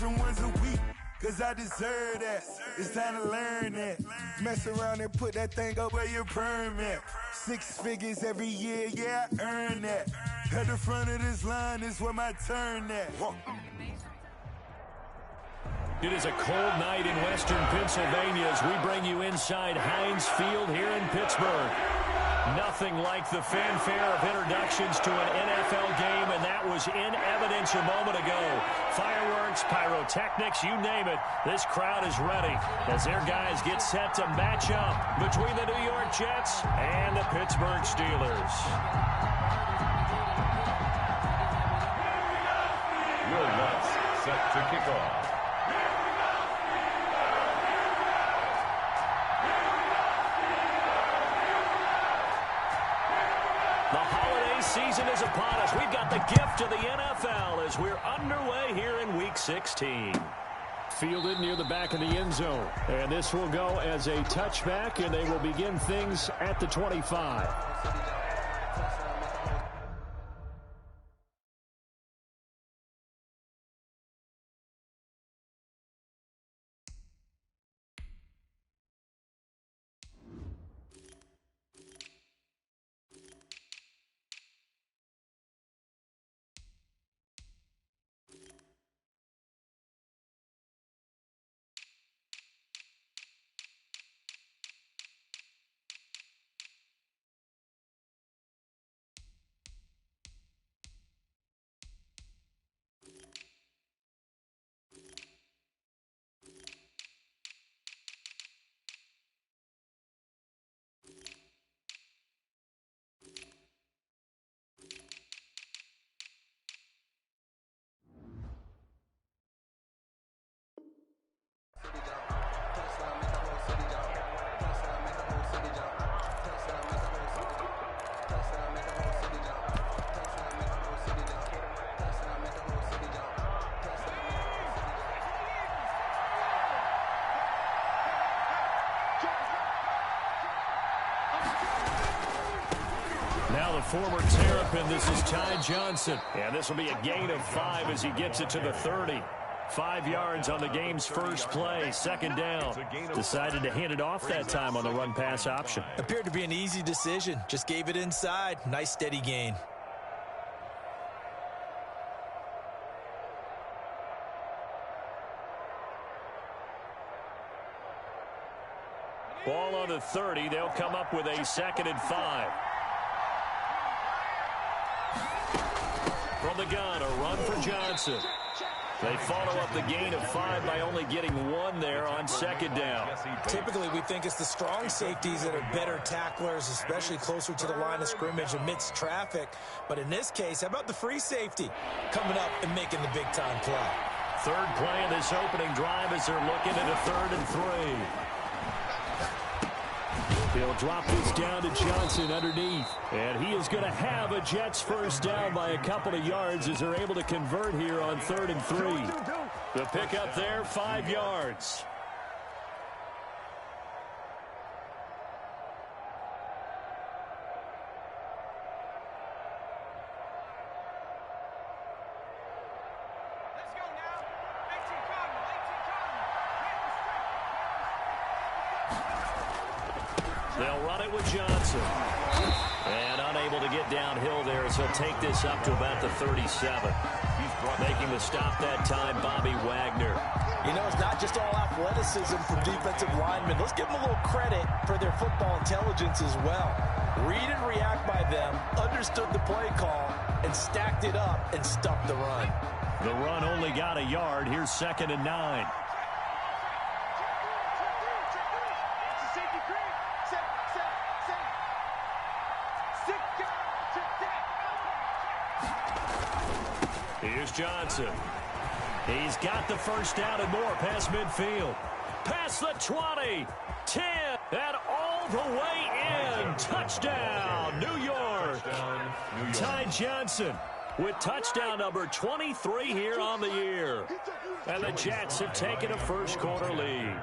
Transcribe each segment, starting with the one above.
different ones a week. Cause I deserve that. It's time to learn that. Mess around and put that thing up where your permit. 6 figures every year, yeah, I earn that. At the front of this line is where my turn at. It is a cold night in western Pennsylvania as we bring you inside Heinz Field here in Pittsburgh. Nothing like the fanfare of introductions to an NFL game, and that was in evidence a moment ago. Fireworks, pyrotechnics, you name it. This crowd is ready as their guys get set to match up between the New York Jets and the Pittsburgh Steelers. Your nuts set to kick off. The holiday season is upon us. We've got the gift of the NFL as we're underway here in Week 16. Fielded near the back of the end zone. And this will go as a touchback, and they will begin things at the 25. Now the former Terrapin, this is Ty Johnson. And this will be a gain of 5 as he gets it to the 30. 5 yards on the game's first play, second down. Decided to hand it off that time on the run-pass option. Appeared to be an easy decision. Just gave it inside. Nice steady gain. Ball on the 30. They'll come up with a 2nd and 5. From the gun, a run for Johnson. They follow up the gain of 5 by only getting 1 there on 2nd down. Typically, we think it's the strong safeties that are better tacklers, especially closer to the line of scrimmage amidst traffic. But in this case, how about the free safety coming up and making the big-time play? Third play of this opening drive as they're looking at a 3rd and 3. They'll drop this down to Johnson underneath. And he is going to have a Jets first down by a couple of yards as they're able to convert here on 3rd and 3. The pickup there, 5 yards. They'll run it with Johnson. And unable to get downhill there as he'll take this up to about the 37. Making the stop that time, Bobby Wagner. You know, it's not just all athleticism from defensive linemen. Let's give them a little credit for their football intelligence as well. Read and react by them, understood the play call, and stacked it up and stuffed the run. The run only got a yard. Here's 2nd and 9. Here's Johnson. He's got the first down and more past midfield. Past the 20, 10, and all the way in. Touchdown, New York. Ty Johnson with touchdown number 23 here on the year. And the Jets have taken a first quarter lead.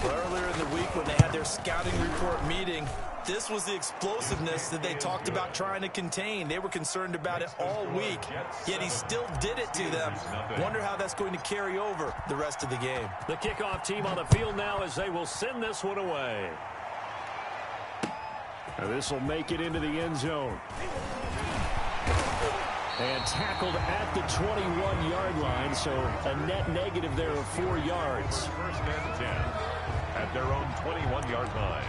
Well, earlier in the week when they had their scouting report meeting, this was the explosiveness that they talked about trying to contain. They were concerned about it all week, yet he still did it to them. Wonder how that's going to carry over the rest of the game. The kickoff team on the field now as they will send this one away. This will make it into the end zone. And tackled at the 21-yard line, so a net negative there of 4 yards. First and 10 at their own 21-yard line.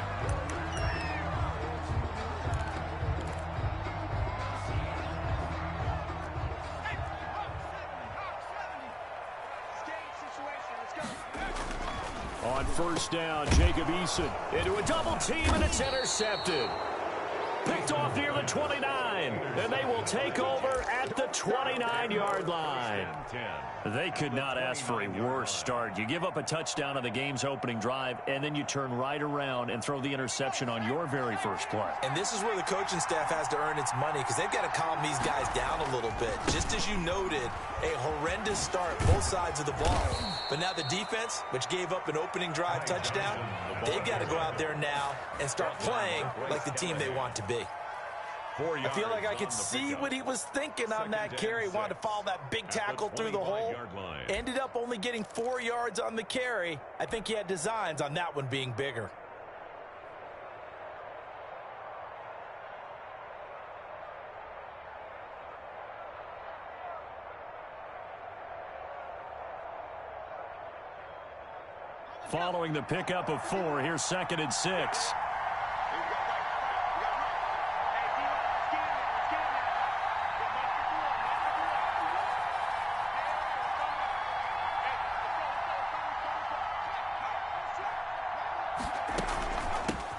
On first down, Jacob Eason into a double team, and it's intercepted. Picked off near the 29, and they will take over at the 29-yard line. They could not ask for a worse start. You give up a touchdown on the game's opening drive, and then you turn right around and throw the interception on your very first play. And this is where the coaching staff has to earn its money because they've got to calm these guys down a little bit. Just as you noted, a horrendous start, both sides of the ball. But now the defense, which gave up an opening drive touchdown, they've got to go out there now and start playing like the team they want to be. I feel like I could see what he was thinking on that carry. Wanted to follow that big tackle through the hole. Ended up only getting 4 yards on the carry. I think he had designs on that one being bigger. Following the pickup of 4, here's 2nd and 6.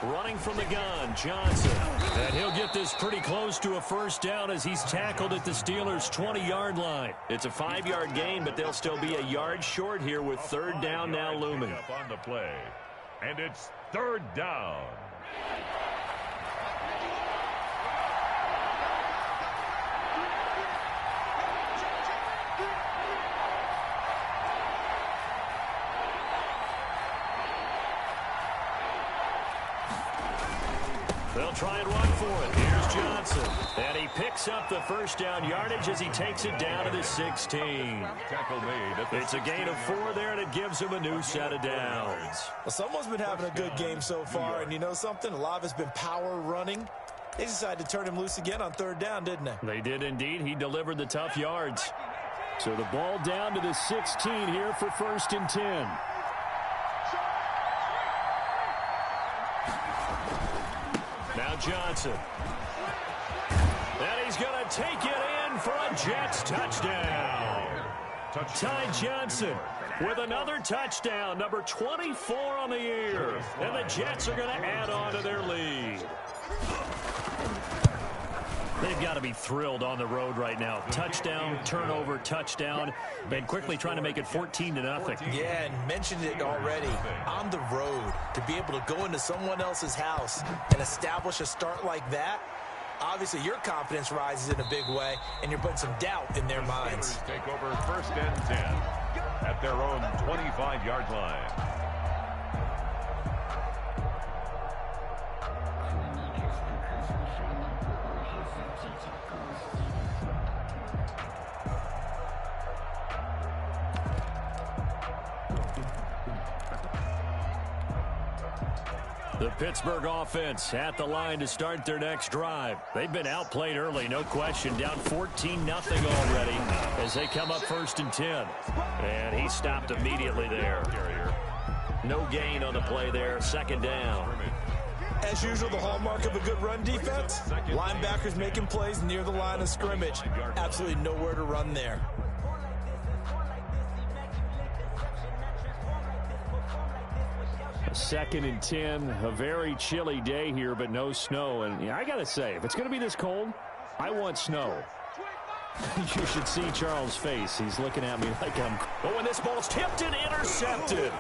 Running from the gun, Johnson. And he'll get this pretty close to a first down as he's tackled at the Steelers' 20-yard line. It's a 5-yard gain, but they'll still be a yard short here with 3rd down now looming. On the play, and it's 3rd down. They'll try and run for it. Here's Johnson. And he picks up the first down yardage as he takes it down to the 16. Tackle made. It's a gain of 4 there, and it gives him a new set of downs. Well, someone's been having a good game so far, and you know something? A lot of it's been power running. They decided to turn him loose again on 3rd down, didn't they? They did indeed. He delivered the tough yards. So the ball down to the 16 here for 1st and 10. Now Johnson. And he's going to take it in for a Jets touchdown. Ty Johnson with another touchdown, number 24 on the year. And the Jets are going to add on to their lead. They've got to be thrilled on the road right now. Touchdown, turnover, touchdown, and quickly trying to make it 14-0. Yeah, and mentioned it already. On the road, to be able to go into someone else's house and establish a start like that, obviously your confidence rises in a big way, and you're putting some doubt in their minds. Take over 1st and 10 at their own 25-yard line. The Pittsburgh offense at the line to start their next drive. They've been outplayed early, no question. Down 14-0 already as they come up 1st and 10. And he stopped immediately there. No gain on the play there. 2nd down. As usual, the hallmark of a good run defense, linebackers making plays near the line of scrimmage. Absolutely nowhere to run there. 2nd and 10, a very chilly day here, but no snow. And I got to say, if it's going to be this cold, I want snow. You should see Charles' face. He's looking at me like I'm... Oh, and this ball's tipped and intercepted.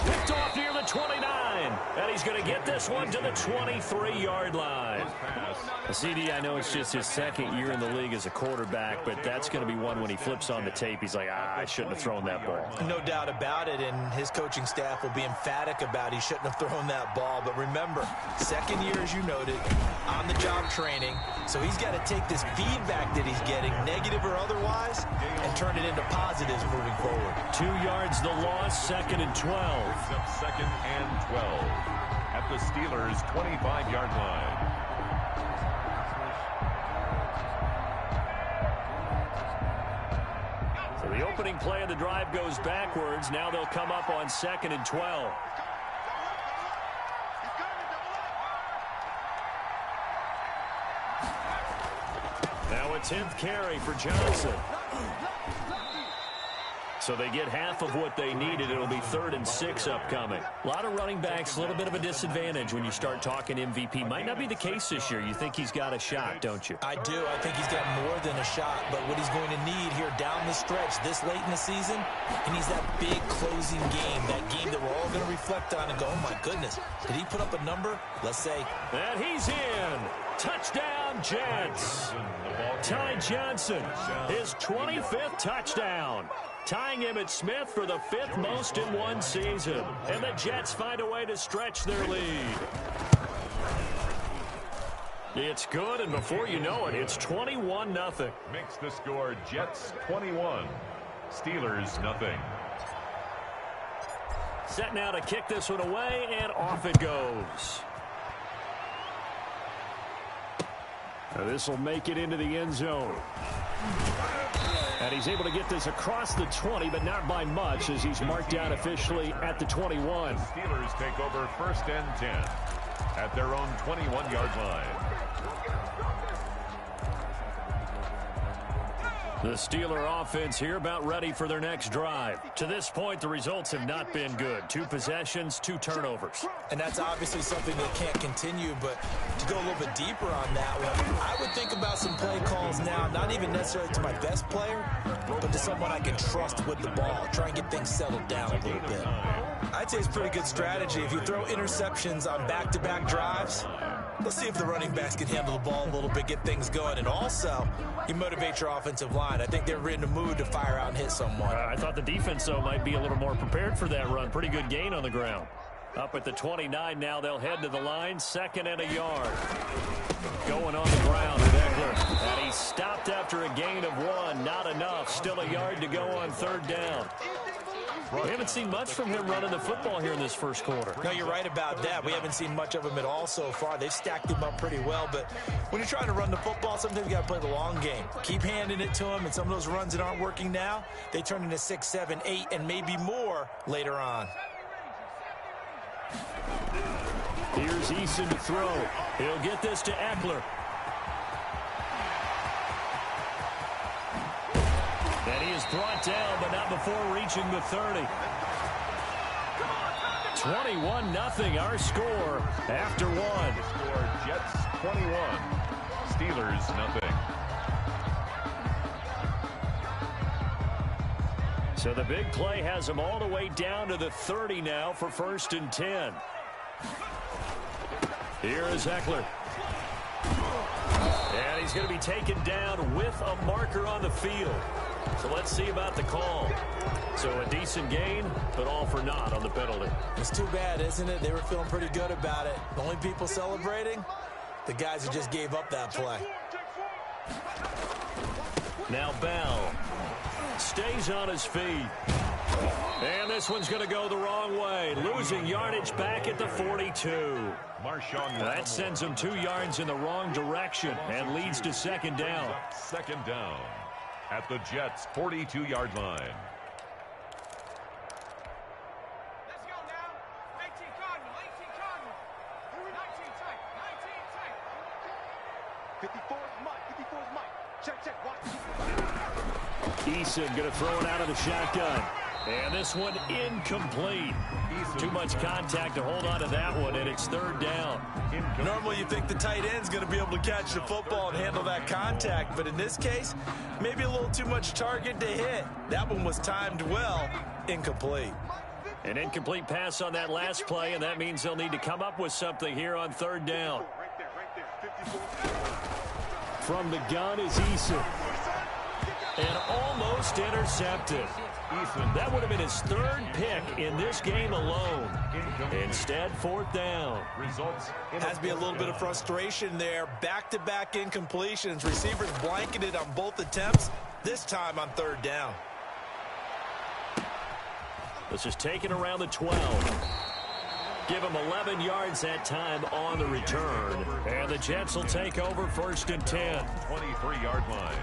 Picked off near the 29. And he's going to get this one to the 23-yard line. CD, I know it's just his second year in the league as a quarterback, but that's going to be one when he flips on the tape. He's like, I shouldn't have thrown that ball. No doubt about it, and his coaching staff will be emphatic about he shouldn't have thrown that ball. But remember, second year, as you noted, on-the-job training, so he's got to take this feedback that he's getting, negative or otherwise, and turn it into positives moving forward. 2 yards the loss, 2nd and 12. Second and 12 at the Steelers' 25-yard line. So the opening play of the drive goes backwards. Now they'll come up on 2nd and 12. Now a 10th carry for Johnson. So they get half of what they needed. It'll be 3rd and 6 upcoming. A lot of running backs, a little bit of a disadvantage when you start talking MVP. Might not be the case this year. You think he's got a shot, don't you? I do. I think he's got more than a shot. But what he's going to need here down the stretch this late in the season, he needs that big closing game, that game that we're all going to reflect on and go, oh, my goodness, did he put up a number? Let's say. And he's in. Touchdown, Jets. Ty Johnson, his 25th touchdown. Tying Emmitt Smith for the 5th most in one season. And the Jets find a way to stretch their lead. It's good, and before you know it, it's 21-0. Makes the score Jets 21, Steelers nothing. Set now to kick this one away, and off it goes. Now this will make it into the end zone. And he's able to get this across the 20, but not by much, as he's marked down officially at the 21. The Steelers take over 1st and 10 at their own 21-yard line. The Steeler offense here about ready for their next drive. To this point, the results have not been good. 2 possessions, 2 turnovers. And that's obviously something that can't continue, but to go a little bit deeper on that one, I would think about some play calls now, not even necessarily to my best player, but to someone I can trust with the ball. Try and get things settled down a little bit. I'd say it's pretty good strategy. If you throw interceptions on back-to-back drives, let's see if the running backs can handle the ball a little bit, get things going, and also you motivate your offensive line. I think they're in the mood to fire out and hit someone. I thought the defense, though, might be a little more prepared for that run. Pretty good gain on the ground. Up at the 29 now, they'll head to the line, 2nd and a yard. Going on the ground with Eckler. And he's stopped after a gain of 1. Not enough. Still a yard to go on 3rd down. We haven't seen much from him running the football here in this first quarter. No, you're right about that. We haven't seen much of him at all so far. They've stacked him up pretty well, but when you're trying to run the football, sometimes you got to play the long game. Keep handing it to him, and some of those runs that aren't working now, they turn into 6, 7, 8, and maybe more later on. Here's Eason to throw. He'll get this to Eckler. And he is brought down, but not before reaching the 30. 21-0, our score after 1. Score Jets 21, Steelers nothing. So the big play has him all the way down to the 30 now for 1st and 10. Here is Eckler. And he's going to be taken down with a marker on the field. So let's see about the call. So a decent gain, but all for naught on the penalty. It's too bad, isn't it? They were feeling pretty good about it. The only people celebrating, the guys who just gave up that play. Now Bell stays on his feet. And this one's going to go the wrong way. Losing yardage back at the 42. That sends him 2 yards in the wrong direction and leads to 2nd down. 2nd down at the Jets' 42-yard line. Let's go now. 18 Cardinal, 18 Cardinal. 19 tight, 19 tight. 54 is Mike, 54 is Mike. Check, check, watch. Eason going to throw it out of the shotgun. And this one incomplete. Too much contact to hold on to that one, and it's 3rd down. Normally you think the tight end's going to be able to catch the football and handle that contact, but in this case, maybe a little too much target to hit. That one was timed well, incomplete. An incomplete pass on that last play, and that means they'll need to come up with something here on third down. From the gun is Eason. And almost intercepted. That would have been his third pick in this game alone. Instead, fourth down. Has to be a little bit of frustration there. Back-to-back incompletions. Receivers blanketed on both attempts, this time on third down. This is taken around the 12. Give him 11 yards that time on the return. And the Jets will take over first and 10. 23-yard line.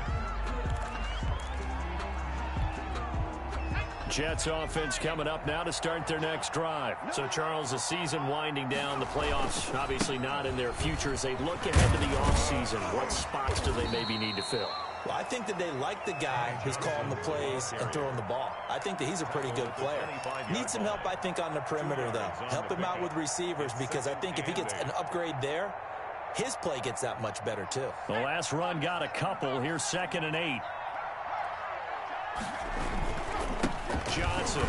Jets offense coming up now to start their next drive. So, Charles, the season winding down, the playoffs obviously not in their future. As they look ahead to the offseason, what spots do they maybe need to fill? Well, I think that they like the guy who's calling the plays and throwing the ball. I think that he's a pretty good player. Needs some help, I think, on the perimeter, though. Help him out with receivers, because I think if he gets an upgrade there, his play gets that much better, too. The last run got a couple. Here's 2nd and 8. Johnson.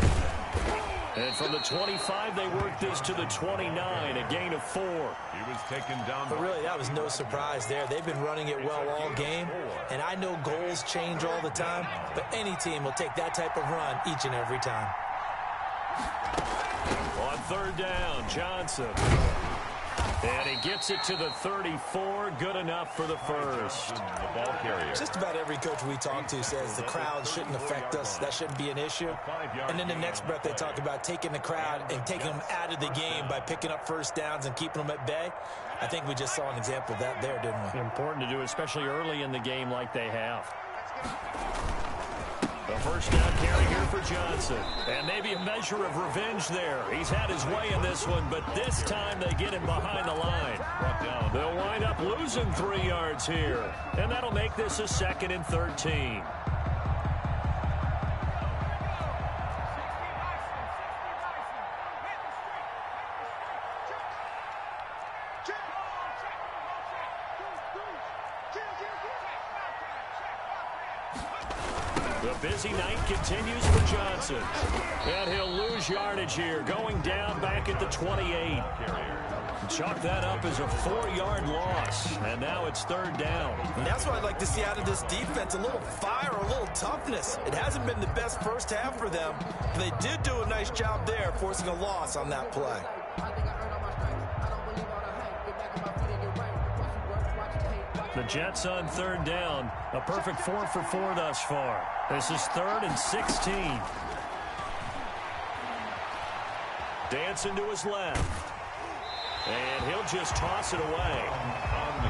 And from the 25, they work this to the 29, a gain of 4. He was taken down. But really, that was no surprise there. They've been running it well all game, and I know goals change all the time, but any team will take that type of run each and every time. On third down, Johnson. And he gets it to the 34. Good enough for the first. The ball carrier. Just about every coach we talk to says the crowd shouldn't affect us. That shouldn't be an issue. And then the next breath they talk about taking the crowd and taking them out of the game by picking up first downs and keeping them at bay. I think we just saw an example of that there, didn't we? Important to do, especially early in the game like they have. The first down carry here for Johnson. And maybe a measure of revenge there. He's had his way in this one, but this time they get him behind the line. They'll wind up losing 3 yards here. And that'll make this a 2nd and 13. The busy night continues for Johnson. And he'll lose yardage here, going down back at the 28. Chalk that up as a 4-yard loss. And now it's third down. And that's what I'd like to see out of this defense, a little fire, a little toughness. It hasn't been the best first half for them, but they did do a nice job there, forcing a loss on that play. The Jets on third down. A perfect 4 for 4 thus far. This is 3rd and 16. Dancing to his left. And he'll just toss it away.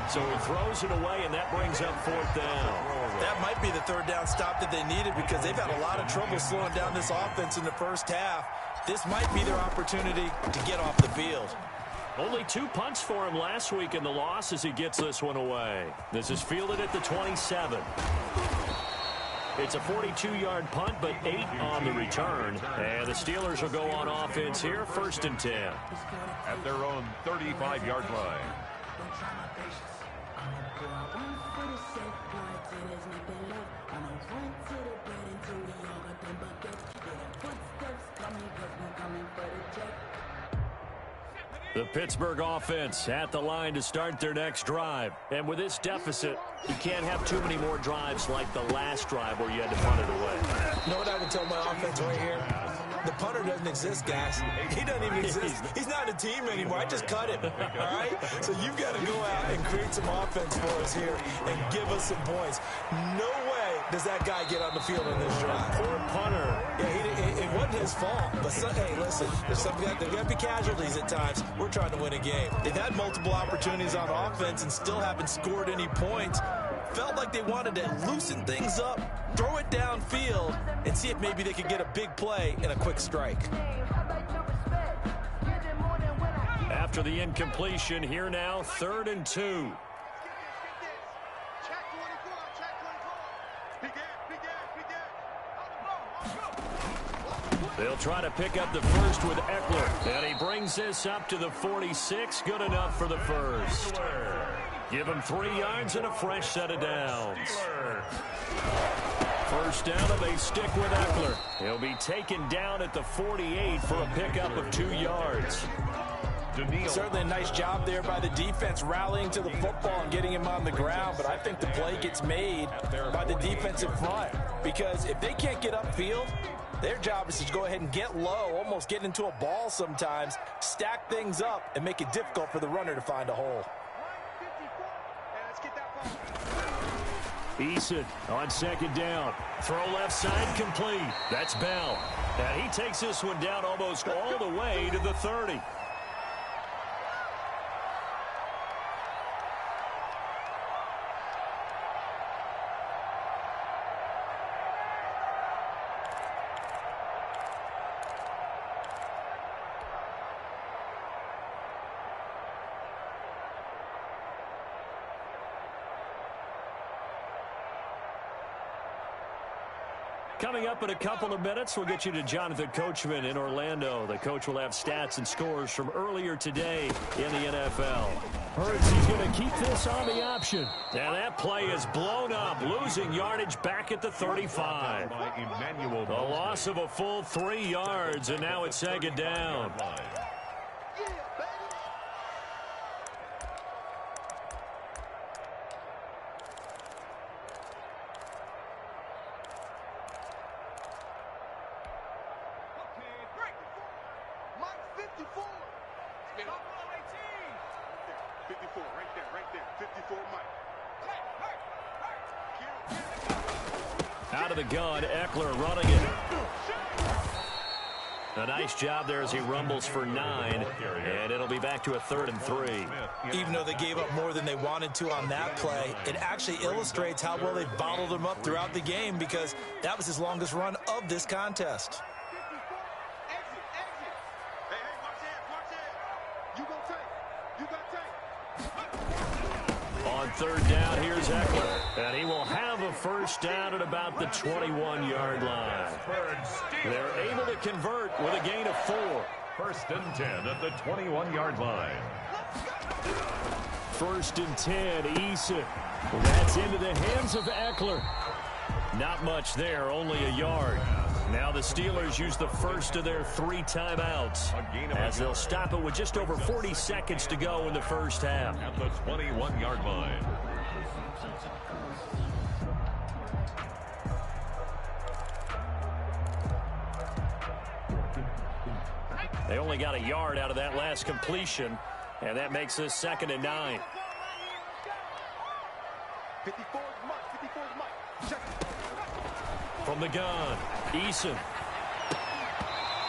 So he throws it away, and that brings up 4th down. That might be the third down stop that they needed, because they've had a lot of trouble slowing down this offense in the first half. This might be their opportunity to get off the field. Only 2 punts for him last week in the loss as he gets this one away. This is fielded at the 27. It's a 42-yard punt, but 8 on the return. And the Steelers will go on offense here, 1st and 10. At their own 35-yard line. The Pittsburgh offense at the line to start their next drive. And with this deficit, you can't have too many more drives like the last drive where you had to punt it away. You know what I would tell my offense right here? The punter doesn't exist, guys. He doesn't even exist. He's not a team anymore. I just cut him, all right? So you've got to go out and create some offense for us here and give us some points. No way does that guy get on the field in this drive. Poor punter. Yeah, it wasn't his fault. But, hey, listen, there's got to be casualties at times. We're trying to win a game. They've had multiple opportunities on offense and still haven't scored any points. Felt like they wanted to loosen things up, throw it downfield, and see if maybe they could get a big play and a quick strike. After the incompletion, here now, 3rd and 2. They'll try to pick up the first with Eckler. And he brings this up to the 46. Good enough for the first. Give him 3 yards and a fresh set of downs. First down, and they stick with Eckler. He'll be taken down at the 48 for a pickup of 2 yards. Certainly a nice job there by the defense, rallying to the football and getting him on the ground. But I think the play gets made by the defensive front, because if they can't get upfield, their job is to go ahead and get low, almost get into a ball sometimes, stack things up, and make it difficult for the runner to find a hole. Eason on second down. Throw left side complete. That's Bell. And he takes this one down almost all the way to the 30. Coming up in a couple of minutes, we'll get you to Jonathan Coachman in Orlando. The coach will have stats and scores from earlier today in the NFL. Hurts, he's going to keep this on the option. And that play is blown up, losing yardage back at the 35. A loss of a full 3 yards, and now it's second down. Out of the gun, Eckler running it. A nice job there as he rumbles for 9, and it'll be back to a 3rd and 3. Even though they gave up more than they wanted to on that play, it actually illustrates how well they bottled him up throughout the game, because that was his longest run of this contest. On 3rd down, here's Eckler. And he will have a first down at about the 21-yard line. They're able to convert with a gain of 4. 1st and 10 at the 21-yard line. 1st and 10, Eason. That's into the hands of Eckler. Not much there, only a yard. Now the Steelers use the first of their 3 timeouts, as they'll stop it with just over 40 seconds to go in the first half. At the 21-yard line. They only got a yard out of that last completion, and that makes this 2nd and 9. 54 is Mike. 54 is Mike. Check it. From the gun, Eason.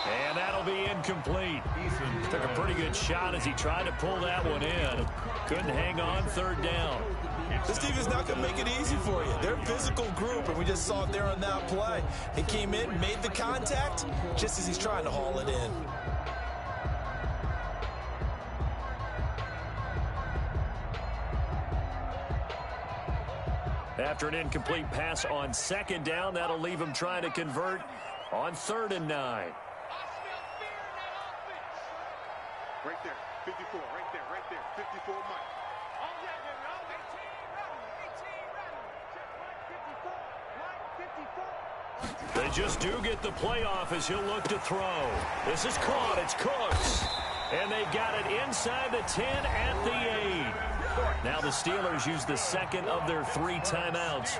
And that'll be incomplete. Eason took a pretty good shot as he tried to pull that one in. Couldn't hang on, 3rd down. This team is not going to make it easy for you. They're a physical group, and we just saw it there on that play. He came in, made the contact, just as he's trying to haul it in. After an incomplete pass on 2nd down, that'll leave him trying to convert on 3rd and 9. Right there, 54, right there, 54, Mike. All that, baby, all 18 running. Mike 54, They just do get the playoff as he'll look to throw. This is caught. It's Cooks. And they've got it inside the 10 at the 8. Now the Steelers use the 2nd of their 3 timeouts,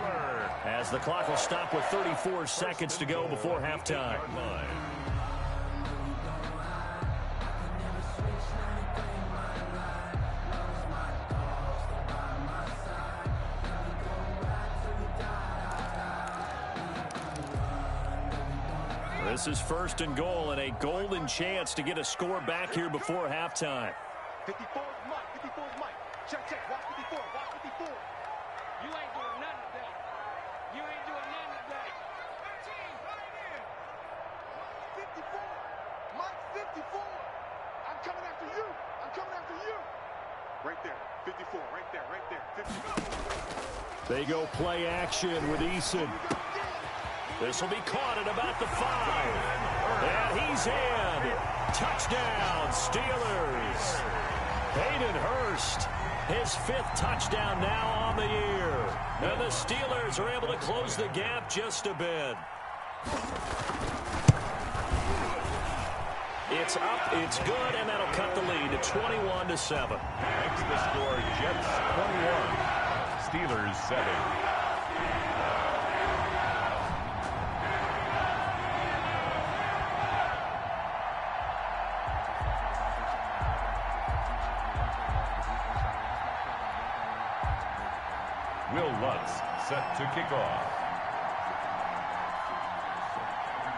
as the clock will stop with 34 seconds to go before halftime. This is 1st and goal, and a golden chance to get a score back here before halftime. 54 is Mike. 54 is Mike. Check, watch 54, watch 54. You ain't doing nothing today. You ain't doing nothing today. 13, right in. Mike 54. I'm coming after you. I'm coming after you. Right there, 54, right there, 54. They go play action with Eason. This will be caught at about the 5. And he's in. Touchdown, Steelers. Hayden Hurst, his 5th touchdown now on the year. And the Steelers are able to close the gap just a bit. It's up, it's good, and that'll cut the lead to 21-7. Makes the score Jets 21, Steelers 7. Will Lutz set to kick off.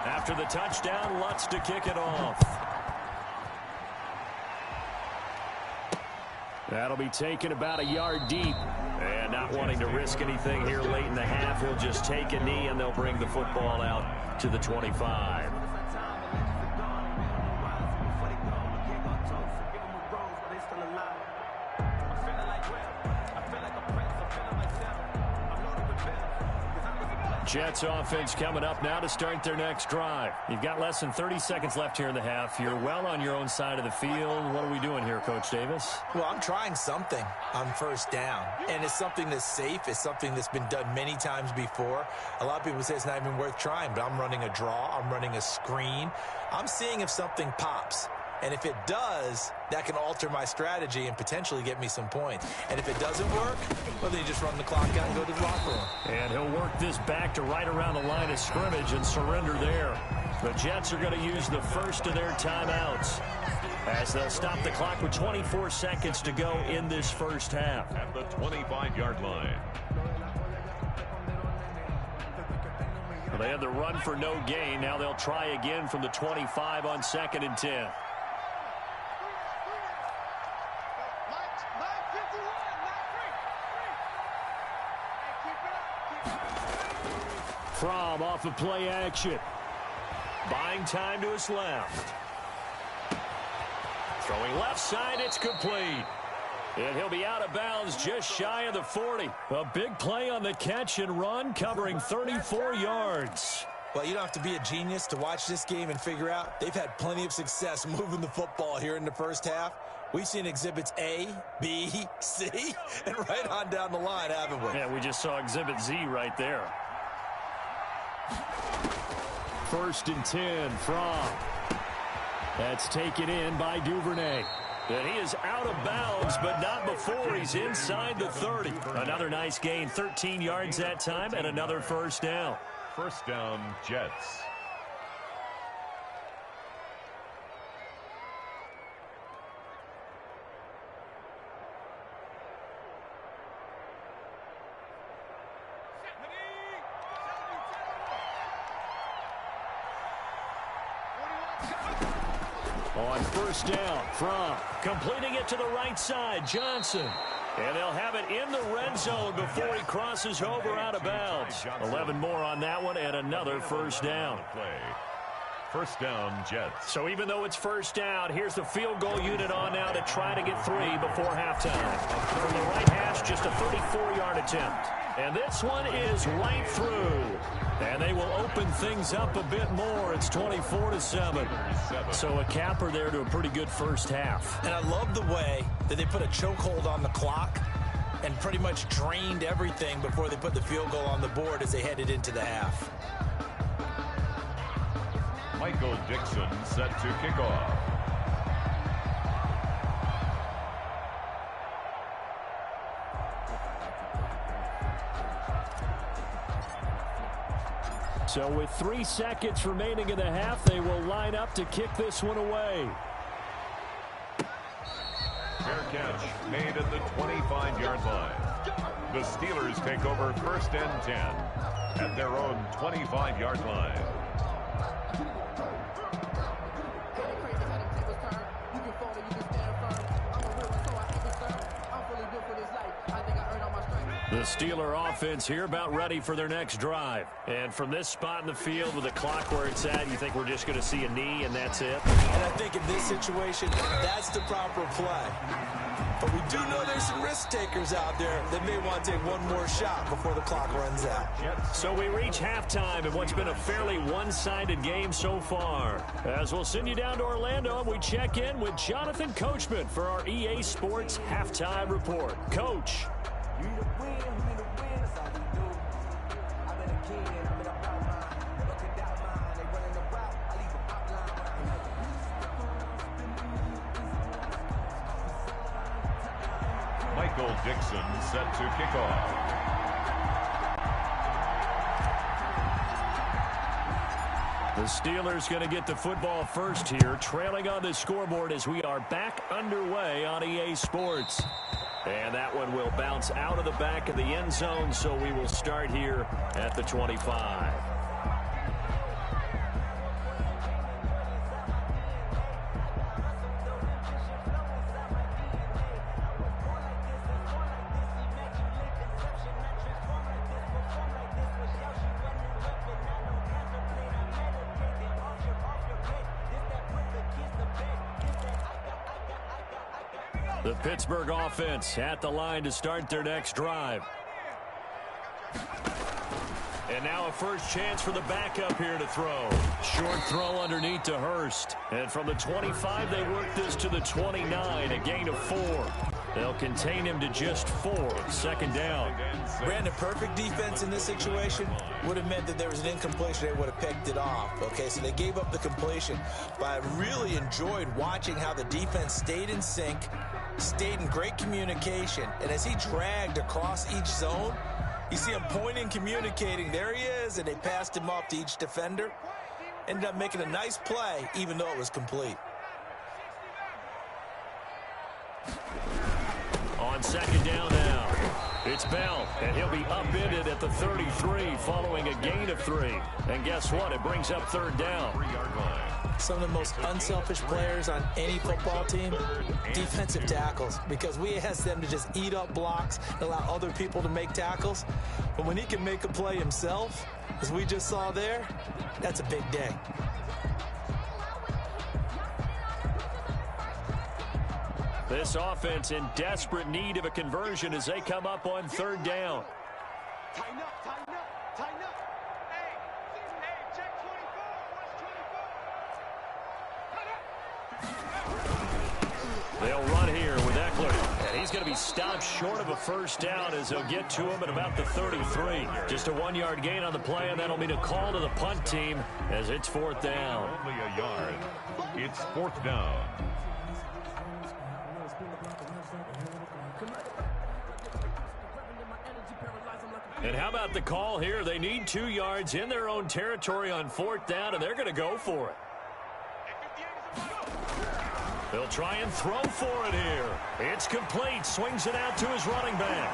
After the touchdown, Lutz to kick it off. That'll be taken about a yard deep. And not wanting to risk anything here late in the half, he'll just take a knee and they'll bring the football out to the 25. Jets offense coming up now to start their next drive. You've got less than 30 seconds left here in the half. You're well on your own side of the field. What are we doing here, Coach Davis? Well, I'm trying something on first down, and it's something that's safe. It's something that's been done many times before. A lot of people say it's not even worth trying, but I'm running a draw. I'm running a screen. I'm seeing if something pops. And if it does, that can alter my strategy and potentially get me some points. And if it doesn't work, well, then you just run the clock out and go to the locker room. And he'll work this back to right around the line of scrimmage and surrender there. The Jets are going to use the first of their timeouts as they'll stop the clock with 24 seconds to go in this first half. At the 25-yard line. Well, they had the run for no gain. Now they'll try again from the 25 on 2nd and 10. From off of play action. Buying time to his left. Throwing left side, it's complete. And he'll be out of bounds just shy of the 40. A big play on the catch and run, covering 34 yards. Well, you don't have to be a genius to watch this game and figure out they've had plenty of success moving the football here in the first half. We've seen exhibits A, B, C, and right on down the line, haven't we? Yeah, we just saw exhibit Z right there. 1st and 10 from. That's taken in by Duvernay. And he is out of bounds, but not before he's inside the 30. Another nice gain, 13 yards that time, and another first down. First down, Jets. On first down from completing it to the right side, Johnson. And they'll have it in the red zone before he crosses over out of bounds. 11 more on that one and another first down. First down, Jets. So even though it's first down, here's the field goal unit on now to try to get 3 before halftime. From the right hash, just a 34-yard attempt. And this one is right through. And they will open things up a bit more. It's 24-7. So a capper there to a pretty good first half. And I love the way that they put a chokehold on the clock and pretty much drained everything before they put the field goal on the board as they headed into the half. Michael Dixon set to kick off. So with 3 seconds remaining in the half, they will line up to kick this one away. Fair catch made at the 25-yard line. The Steelers take over 1st and 10 at their own 25-yard line. The Steeler offense here about ready for their next drive. And from this spot in the field with the clock where it's at, you think we're just going to see a knee and that's it? And I think in this situation, that's the proper play. But we do know there's some risk takers out there that may want to take one more shot before the clock runs out. So we reach halftime in what's been a fairly one-sided game so far. As we'll send you down to Orlando, and we check in with Jonathan Coachman for our EA Sports Halftime Report. Coach. Michael Dixon set to kick off. The Steelers going to get the football first here, trailing on the scoreboard as we are back underway on EA Sports. And that one will bounce out of the back of the end zone, so we will start here at the 25. The Pittsburgh offense at the line to start their next drive. And now a first chance for the backup here to throw. Short throw underneath to Hurst. And from the 25, they work this to the 29, a gain of 4. They'll contain him to just 4. Second down. Brandon, perfect defense in this situation would have meant that there was an incompletion. They would have picked it off. Okay, so they gave up the completion. But I really enjoyed watching how the defense stayed in sync, stayed in great communication. And as he dragged across each zone, you see him pointing, communicating. There he is, and they passed him off to each defender. Ended up making a nice play, even though it was complete. On second down now, it's Bell, and he'll be upended at the 33 following a gain of 3. And guess what? It brings up third down. 3-yard line. Some of the most unselfish players on any football team, defensive tackles, because we ask them to just eat up blocks and allow other people to make tackles. But when he can make a play himself, as we just saw there, that's a big day. This offense in desperate need of a conversion as they come up on third down. Tighten up, tighten up, tighten up. Hey, check 24. What's 24? They'll run here with Eckler. And he's going to be stopped short of a first down as they'll get to him at about the 33. Just a 1-yard gain on the play, and that'll mean a call to the punt team as it's fourth down. Only a yard. It's fourth down. And how about the call here? They need 2 yards in their own territory on fourth down, and they're going to go for it. They'll try and throw for it here. It's complete. Swings it out to his running back.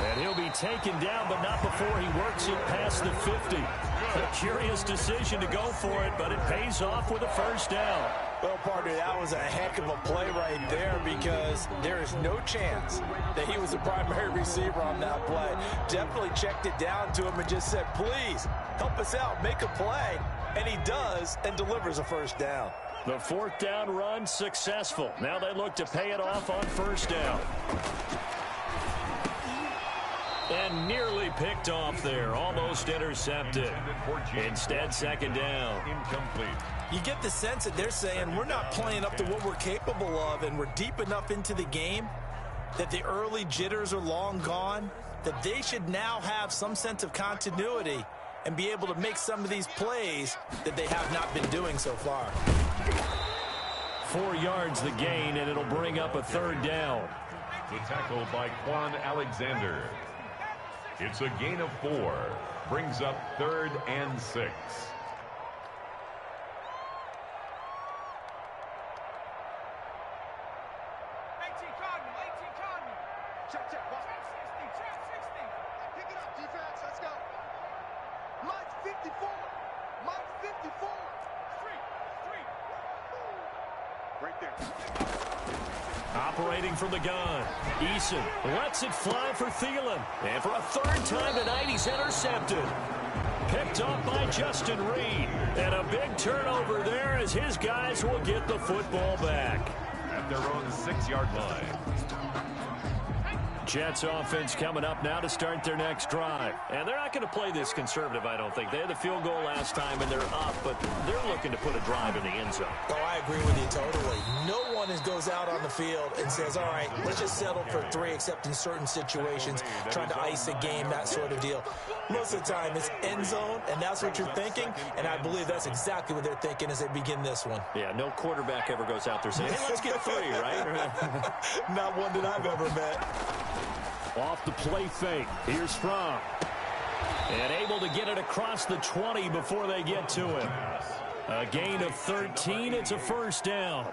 And he'll be taken down, but not before he works it past the 50. A curious decision to go for it, but it pays off with a first down. Well, partner, that was a heck of a play right there because there is no chance that he was the primary receiver on that play. Definitely checked it down to him and just said, please, help us out, make a play. And he does and delivers a first down. The fourth down run successful. Now they look to pay it off on first down. And nearly picked off there. Almost intercepted. Instead, second down. Incomplete. You get the sense that they're saying we're not playing up to what we're capable of, and we're deep enough into the game that the early jitters are long gone, that they should now have some sense of continuity and be able to make some of these plays that they have not been doing so far. 4 yards the gain, and it'll bring up a third down. The tackle by Quan Alexander. It's a gain of 4. Brings up 3rd and 6. Check, check, watch. Check 60. Pick it up, defense. Let's go. Mike 54. Mike 54. Street. Right there. Operating from the gun. Eason lets it fly for Thielen. And for a third time tonight, he's intercepted. Picked up by Justin Reed. And a big turnover there as his guys will get the football back. At their own 6-yard line. Jets offense coming up now to start their next drive. And they're not going to play this conservative, I don't think. They had the field goal last time, and they're up, but they're looking to put a drive in the end zone. Oh, I agree with you totally. No one goes out on the field and says, all right, let's just settle for 3, except in certain situations, trying to ice a game, that sort of deal. Most of the time, it's end zone, and that's what you're thinking, and I believe that's exactly what they're thinking as they begin this one. Yeah, no quarterback ever goes out there saying, hey, let's get 3, right? Not one that I've ever met. Off the play fake. Here's Fromm. And able to get it across the 20 before they get to him. A gain of 13. It's a first down.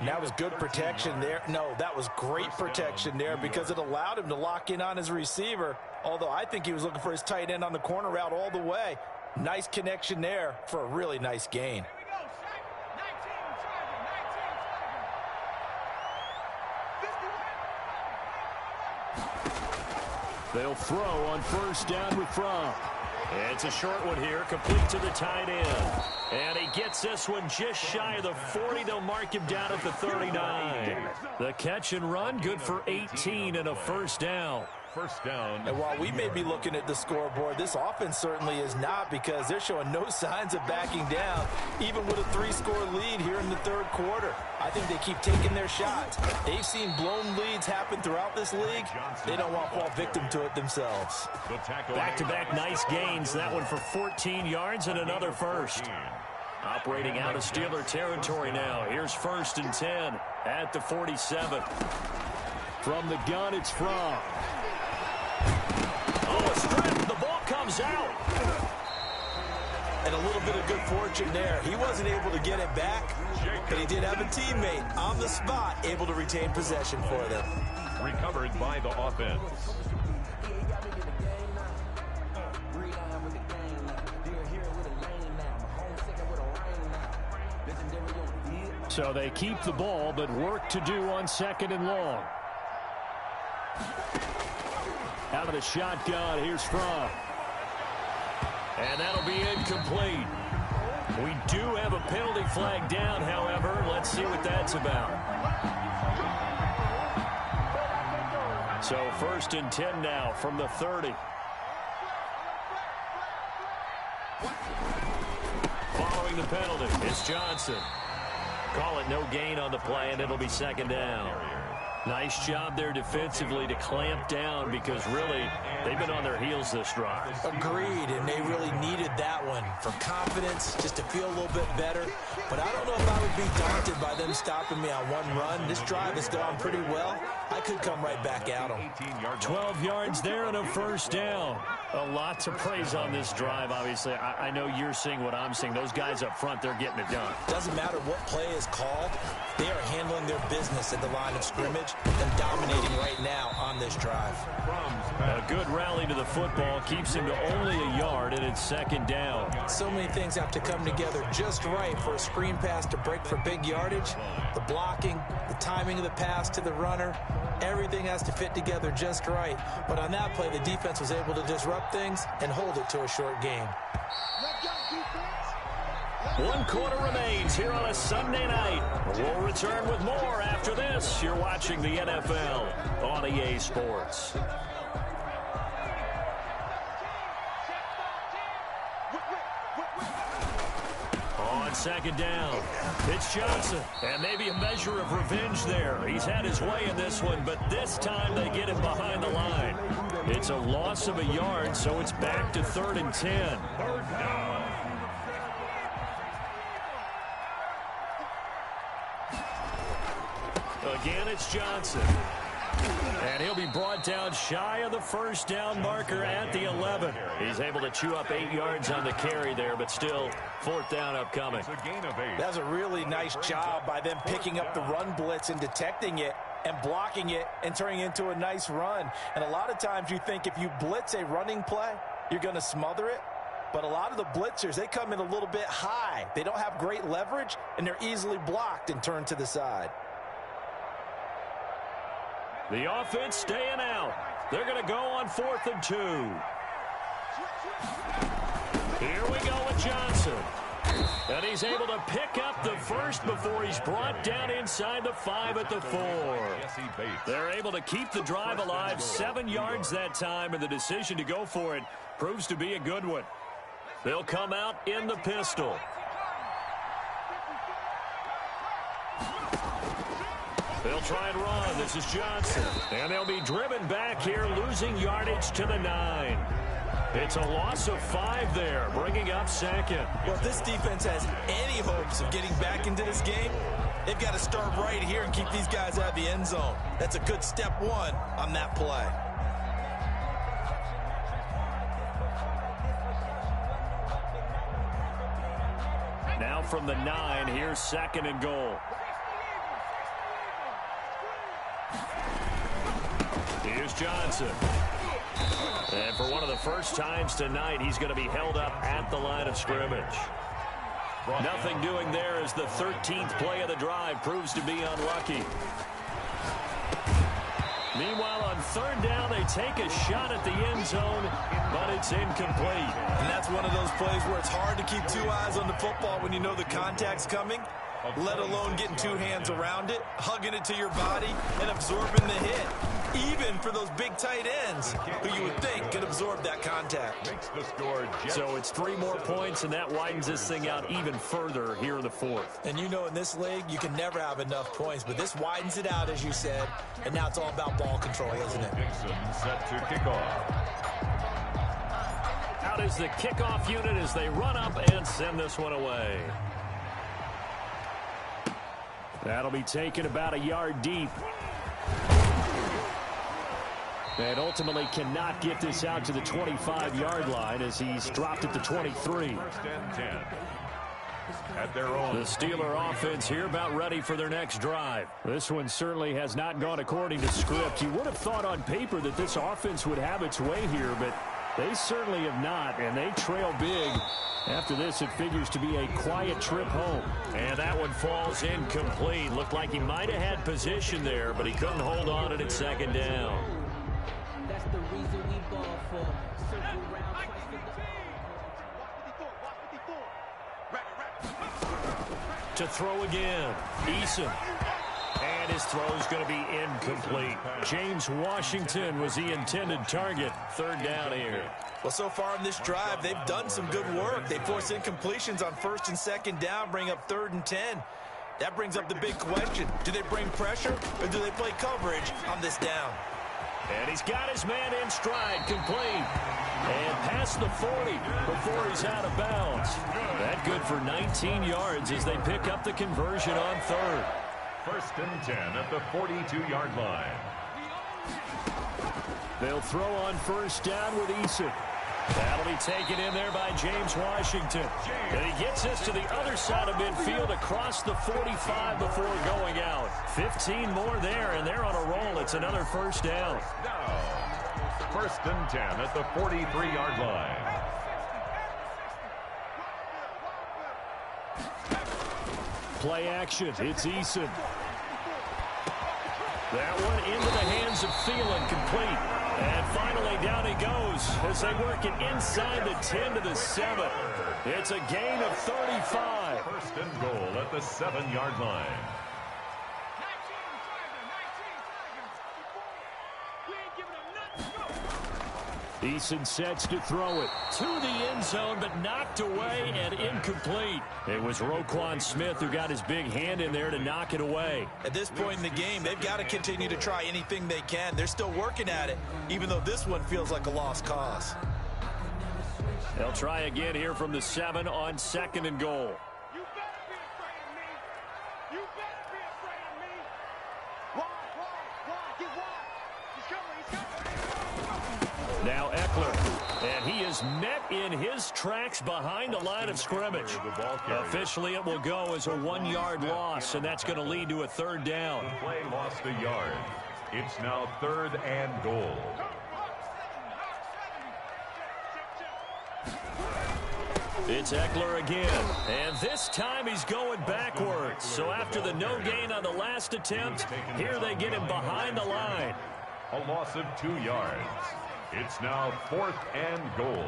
That was good protection there. No, that was great protection there because it allowed him to lock in on his receiver, although I think he was looking for his tight end on the corner route all the way. Nice connection there for a really nice gain. They'll throw on first down with Fromm. It's a short one here, complete to the tight end. And he gets this one just shy of the 40. They'll mark him down at the 39. The catch and run, good for 18 and a first down. First down. And while we may be looking at the scoreboard, this offense certainly is not because they're showing no signs of backing down, even with a 3-score lead here in the third quarter. I think they keep taking their shots. They've seen blown leads happen throughout this league. They don't want to fall victim to it themselves. Back-to-back nice gains. That one for 14 yards and another first. Operating out of Steeler territory now. Here's first and 10 at the 47. From the gun, it's Fromm. Oh, a strip. The ball comes out. And a little bit of good fortune there. He wasn't able to get it back, but he did have a teammate on the spot able to retain possession for them. Recovered by the offense. So they keep the ball, but work to do on second and long. Out of the shotgun, here's Fromm. And that'll be incomplete. We do have a penalty flag down, however. Let's see what that's about. So first and 10 now from the 30. Following the penalty, it's Johnson. Call it no gain on the play, and it'll be second down. Nice job there defensively to clamp down because really they've been on their heels this drive. Agreed, and they really needed that one for confidence, just to feel a little bit better. But I don't know if I would be daunted by them stopping me on one run. This drive has gone pretty well. I could come right back at them. 12 yards there and a first down. A lot to praise on this drive, obviously. I know you're seeing what I'm seeing. Those guys up front, they're getting it done. Doesn't matter what play is called. They are handling their business at the line of scrimmage and dominating right now on this drive. A good rally to the football keeps him to only a yard, and it's second down. So many things have to come together just right for a screen pass to break for big yardage. The blocking, the timing of the pass to the runner, everything has to fit together just right. But on that play, the defense was able to disrupt things and hold it to a short game. 1 quarter remains here on a Sunday night. We'll return with more after this. You're watching the NFL on EA Sports. On second down, it's Johnson. And maybe a measure of revenge there. He's had his way in this one, but this time they get him behind the line. It's a loss of a yard, so it's back to 3rd and 10. Third down. Again, it's Johnson. And he'll be brought down shy of the first down marker at the 11. He's able to chew up 8 yards on the carry there, but still 4th down upcoming. It's a gain of 8. That's a really nice job by them picking up the run blitz and detecting it and blocking it and turning it into a nice run. And a lot of times you think if you blitz a running play, you're going to smother it. But a lot of the blitzers, they come in a little bit high. They don't have great leverage, and they're easily blocked and turned to the side. The offense staying out. They're going to go on 4th and 2. Here we go with Johnson. And he's able to pick up the first before he's brought down inside the 5 at the 4. They're able to keep the drive alive, 7 yards that time, and the decision to go for it proves to be a good one. They'll come out in the pistol. They'll try and run. This is Johnson. And they'll be driven back here, losing yardage to the 9. It's a loss of 5 there, bringing up second. Well, if this defense has any hopes of getting back into this game, they've got to start right here and keep these guys out of the end zone. That's a good step 1 on that play. Now from the 9, here's 2nd and goal. Here's Johnson. And for one of the first times tonight, he's going to be held up at the line of scrimmage. Nothing doing there as the 13th play of the drive proves to be unlucky. Meanwhile, on 3rd down, they take a shot at the end zone, but it's incomplete. And that's one of those plays where it's hard to keep 2 eyes on the football when you know the contact's coming, let alone getting 2 hands around it, hugging it to your body, and absorbing the hit. Even for those big tight ends who you would think could absorb that contact. So it's 3 more points, and that widens this thing out even further here in the 4th. And you know in this league, you can never have enough points, but this widens it out, as you said, and now it's all about ball control, isn't it? Dixon set to kick off. Out is the kickoff unit as they run up and send this one away. That'll be taken about a yard deep. And ultimately cannot get this out to the 25-yard line as he's dropped at the 23. 1st and 10. At their own. The Steeler offense here about ready for their next drive. This one certainly has not gone according to script. You would have thought on paper that this offense would have its way here, but they certainly have not, and they trail big. After this, it figures to be a quiet trip home. And that one falls incomplete. Looked like he might have had position there, but he couldn't hold on to it at 2nd down. That's the reason we ball for. Circle round twice for the... To throw again, Eason. And his throw is going to be incomplete. James Washington was the intended target. 3rd down here. Well, so far in this drive, they've done some good work. They force incompletions on 1st and 2nd down, bring up 3rd and 10. That brings up the big question. Do they bring pressure or do they play coverage on this down? And he's got his man in stride, complete. And past the 40 before he's out of bounds. That good for 19 yards as they pick up the conversion on 3rd. 1st and 10 at the 42-yard line. They'll throw on 1st down with Eason. That'll be taken in there by James Washington. And he gets this to the other side of midfield across the 45 before going out. 15 more there, and they're on a roll. It's another 1st down. Now, 1st and 10 at the 43-yard line. Play action. It's Eason. That one into the hands of Thielen, complete. And finally down he goes as they work it inside the 10 to the 7. It's a gain of 35. 1st and goal at the 7-yard line. Eason sets to throw it to the end zone, but knocked away and incomplete. It was Roquan Smith who got his big hand in there to knock it away. At this point in the game, they've got to continue to try anything they can. They're still working at it, even though this one feels like a lost cause. They'll try again here from the 7 on 2nd and goal. You better be afraid of me. You better be afraid of me. Why? Get wide. He's coming. Now Eckler, and he is met in his tracks behind the line of scrimmage. Officially, it will go as a 1-yard loss, and that's going to lead to a 3rd down. The play lost a yard. It's now 3rd and goal. It's Eckler again, and this time he's going backwards. So after the no gain on the last attempt, here they get him behind the line. A loss of 2 yards. It's now 4th and goal.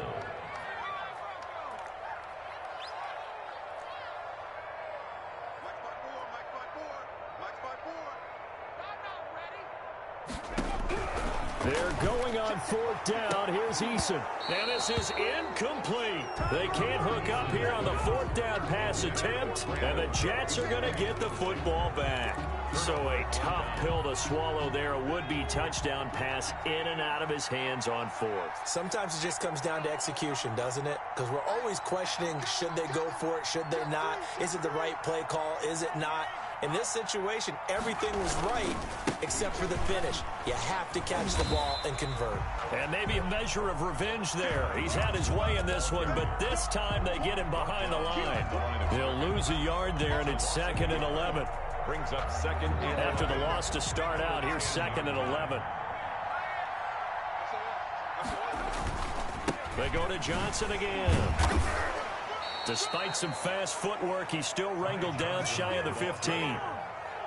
They're going on 4th down. Here's Eason. And this is incomplete. They can't hook up here on the 4th down pass attempt, and the Jets are going to get the football back. So a tough pill to swallow there. A would-be touchdown pass in and out of his hands on 4th. Sometimes it just comes down to execution, doesn't it? Because we're always questioning, should they go for it, should they not? Is it the right play call? Is it not? In this situation, everything was right except for the finish. You have to catch the ball and convert. And maybe a measure of revenge there. He's had his way in this one, but this time they get him behind the line. He'll lose a yard there, and it's 2nd and 11. Brings up 2nd and After the loss to start out, here's 2nd and 11. They go to Johnson again. Despite some fast footwork, he's still wrangled down shy of the 15.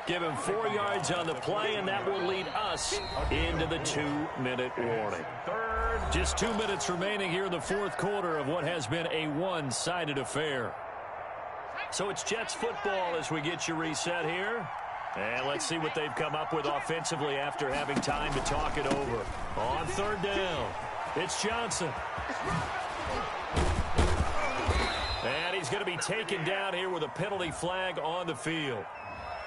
Give him 4 yards on the play, and that will lead us into the 2-minute warning. Just 2 minutes remaining here in the 4th quarter of what has been a one-sided affair. So it's Jets football as we get you reset here. And let's see what they've come up with offensively after having time to talk it over. On 3rd down, it's Johnson. And he's going to be taken down here with a penalty flag on the field.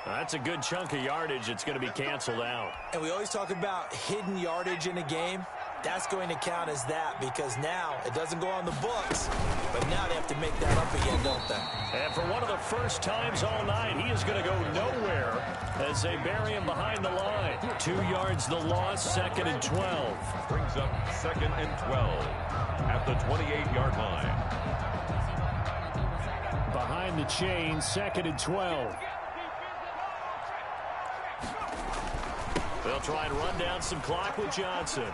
That's a good chunk of yardage. It's going to be canceled out. And we always talk about hidden yardage in a game. That's going to count as that because now it doesn't go on the books, but now they have to make that up again, don't they? And for one of the first times all night, he is going to go nowhere as they bury him behind the line. 2 yards the loss, 2nd and 12. brings up 2nd and 12 at the 28-yard line. Behind the chain, 2nd and 12. They'll try and run down some clock with Johnson.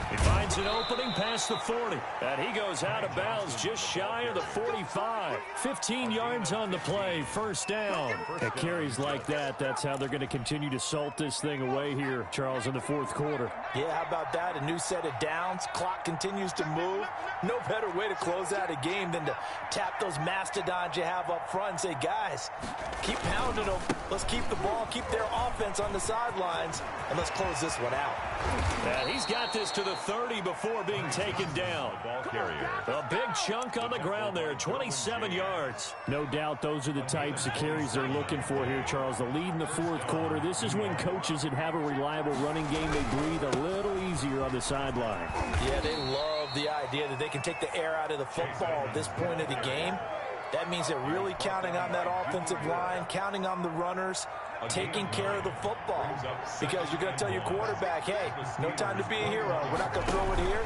He finds an opening past the 40. And he goes out of bounds just shy of the 45. 15 yards on the play, 1st down. At carries like that, that's how they're going to continue to salt this thing away here, Charles, in the 4th quarter. Yeah, how about that? A new set of downs. Clock continues to move. No better way to close out a game than to tap those mastodons you have up front and say, guys, keep pounding them. Let's keep the ball, keep their offense on the sidelines, and let's close this one out. And he's got this to the 30 before being taken down. Ball carrier. A big chunk on the ground there, 27 yards. No doubt those are the types of carries they're looking for here, Charles. The lead in the 4th quarter. This is when coaches that have a reliable running game, they breathe a little easier on the sideline. Yeah, they love the idea that they can take the air out of the football at this point of the game. That means they're really counting on that offensive line, counting on the runners, taking care of the football. Because you're going to tell your quarterback, hey, no time to be a hero. We're not going to throw it here.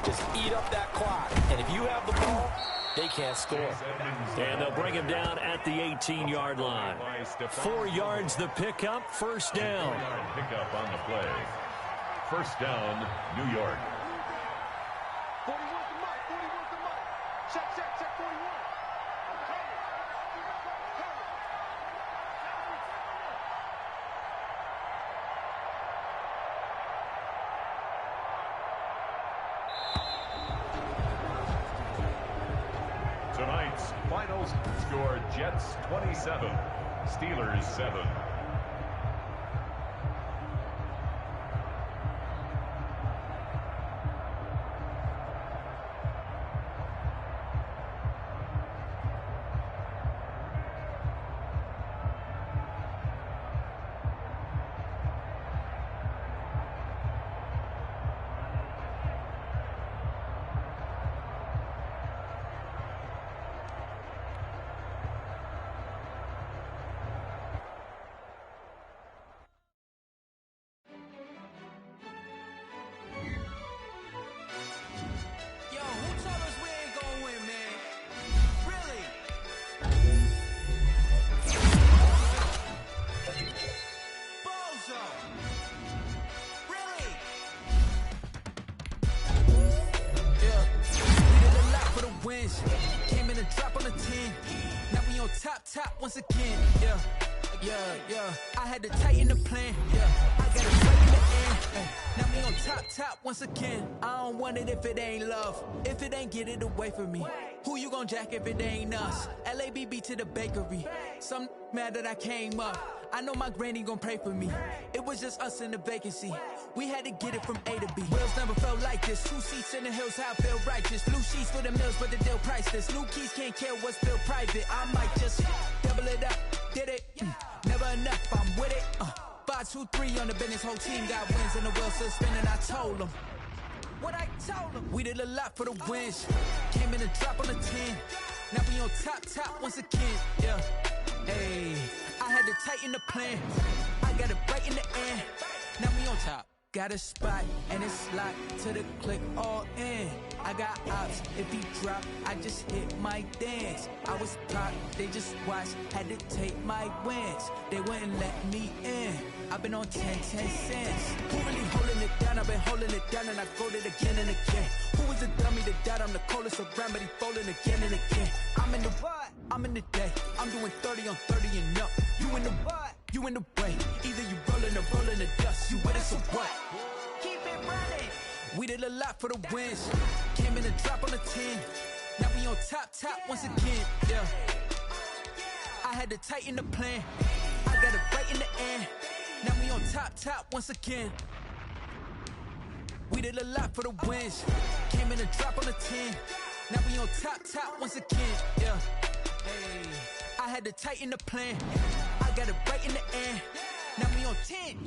Just eat up that clock. And if you have the ball, they can't score. And they'll bring him down at the 18-yard line. 4 yards the pickup, 1st down. Pickup on the play. 1st down, New York. 41 to Mike. 41 to Mike. Check 41. Tonight's finals score: Jets 27, Steelers 7. Came in a drop on the 10. Now we on top once again. Yeah. I had to tighten the plan. Yeah. I got it right in the end. Now we on top once again. I don't want it if it ain't love. If it ain't, get it away from me. Who you gon' jack if it ain't us? LABB to the bakery. Some mad that I came up. I know my granny gon' pray for me. It was just us in the vacancy. We had to get it from A to B. Wheels never felt like this. 2 seats in the hills, how I feel righteous. Blue sheets for the mills, but the deal priceless. New keys can't care what's still private. I might just double it up, did it. Never enough, I'm with it. 5, 2, 3 on the business. Whole team got wins and the wheels still spinning. I told them what I told them. We did a lot for the wins. Came in a drop on the 10. Now we on top once again. Yeah. Hey, I had to tighten the plan. I got it right in the air. Now we on top. Got a spot and it's locked to the click all in. I got ops, if he drop, I just hit my dance. I was top, they just watched, had to take my wins. They wouldn't let me in. I've been on 10 cents. Who really holding it down? I've been holding it down and I fold it again and again. Who was the dummy that died? I'm the coldest around, but he folding again and again. I'm in the what? I'm in the day. I'm doing 30 on 30 and up. You in the what? You in the way. Either you rolling or rolling the dust. You with us or what? Keep it running. We did a lot for the wins. Came in a drop on the 10. Now we on top once again. Yeah. I had to tighten the plan. I got it right in the air. Now we on top once again. We did a lot for the wins. Came in a drop on the 10. Now we on top once again. Yeah. Hey. I had to tighten the plan. I got it right in the air. Now we on 10.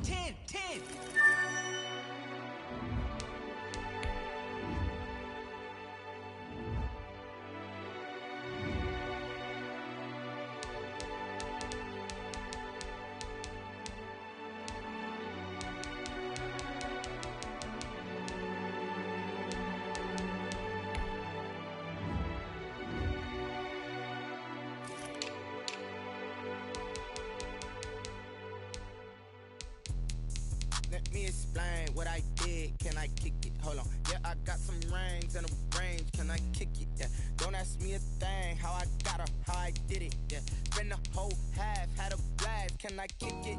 Let me explain what I did. Can I kick it? Hold on. Yeah, I got some rings and a range. Can I kick it? Yeah. Don't ask me a thing. How I got her, how I did it. Yeah. Spend the whole half, had a blast. Can I kick it?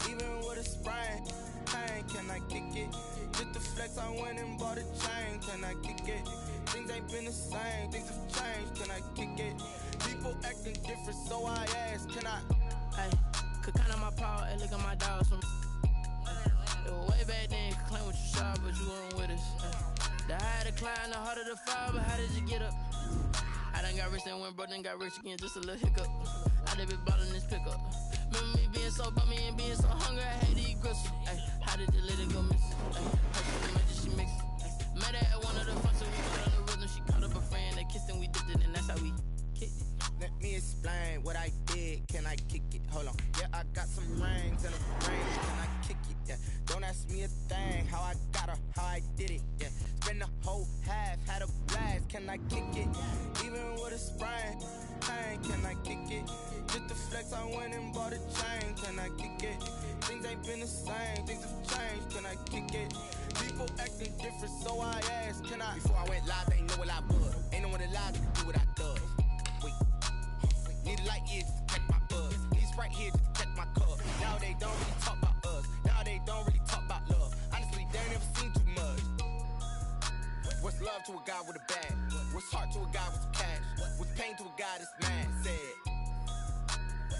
Even with a sprain. Pain, can I kick it? Just the flex, I went and bought a chain. Can I kick it? Things ain't been the same. Things have changed. Can I kick it? People acting different, so I ask. Can I? Hey, could count on my power and look at my dogs from. It was way back then, you could claim what you saw, but you weren't with us. The higher the climb, the harder the fall, but how did you get up? I done got rich and went broke, then got rich again, just a little hiccup. I done been ballin' this pickup. Remember me being so bummy and being so hungry, I had to eat gristle. Ay, how did you let it go miss? Her she magic, she mixed. Met her at one of the functions, we put on the rhythm, she called up a friend, they kissed and we dipped it, and that's how we kicked it. Let me explain what I did. Can I kick it? Hold on. Yeah, I got some rings and a range. Can I kick it? Yeah. Don't ask me a thing. How I got her, how I did it. Yeah. Spend the whole half, had a blast. Can I kick it? Even with a sprain. Pain, can I kick it? Just the flex, I went and bought a chain. Can I kick it? Things ain't been the same. Things have changed. Can I kick it? People acting different, so I asked. Can I? Before I went live, they ain't know what I was. Ain't no one alive to do what I does. Need a light years to catch my buzz. These right here just to catch my cup. Now they don't really talk about us. Now they don't really talk about love. Honestly, they ain't never seen too much. What's love to a guy with a bag? What's heart to a guy with some cash? What's pain to a guy that's mad? Said.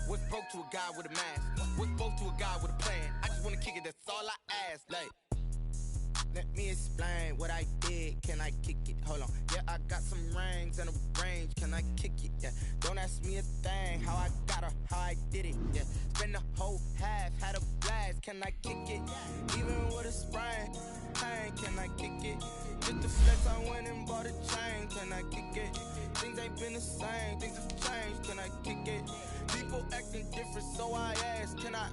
What's broke to a guy with a mask? What's both to a guy with a plan? I just wanna kick it, that's all I ask. Like, let me explain what I did. Can I kick it? Hold on. Yeah, I got some rings and a range. Can I kick it? Yeah. Don't ask me a thing. How I got her, how I did it. Yeah. Spend the whole half, had a blast. Can I kick it? Even with a sprain. Pain, can I kick it? Just the flex, I went and bought a chain. Can I kick it? Things ain't been the same. Things have changed. Can I kick it? People acting different, so I ask. Can I?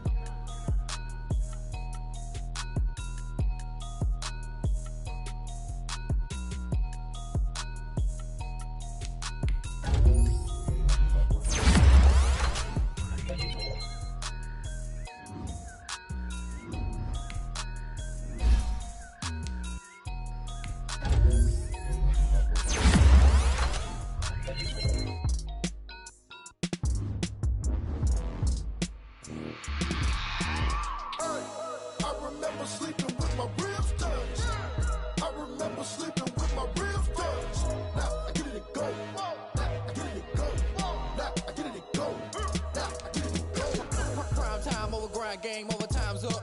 game over, time's up.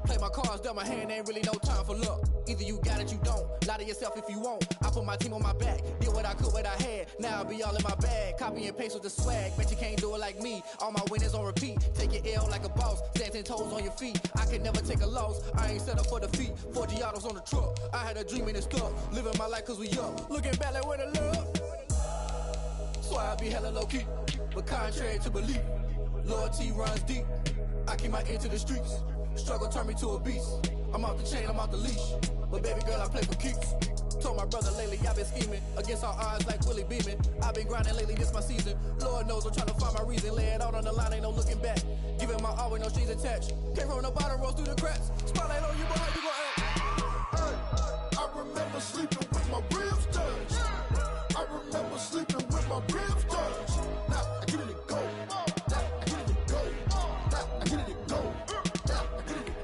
Play my cards, dealt my hand, ain't really no time for luck. Either you got it, you don't. Lie to yourself if you won't. I put my team on my back, did what I could, what I had. Now I'll be all in my bag. Copy and paste with the swag. Bet you can't do it like me. All my winners on repeat. Take your L like a boss. Stand 10 toes on your feet. I can never take a loss. I ain't set up for defeat. 4 Giottos on the truck. I had a dream and it's stuck. Living my life cause we up. Looking back like where the love. So I be hella low key. But contrary to belief, loyalty runs deep. I keep my ear to the streets. Struggle turned me to a beast. I'm off the chain, I'm off the leash. But baby girl, I play for keeps. Told my brother lately, I've been scheming against all odds like Willie Beeman. I've been grinding lately, this my season. Lord knows I'm trying to find my reason. Lay it out on the line, ain't no looking back. Giving my all with no strings attached. Came from the bottom, rose through the cracks. Spotlight on you, but how you gon' act? Hey, I remember sleeping with my ribs touched. I remember sleeping with my ribs touched. Now I get it to go. Now I get it to go. Now I get it to go.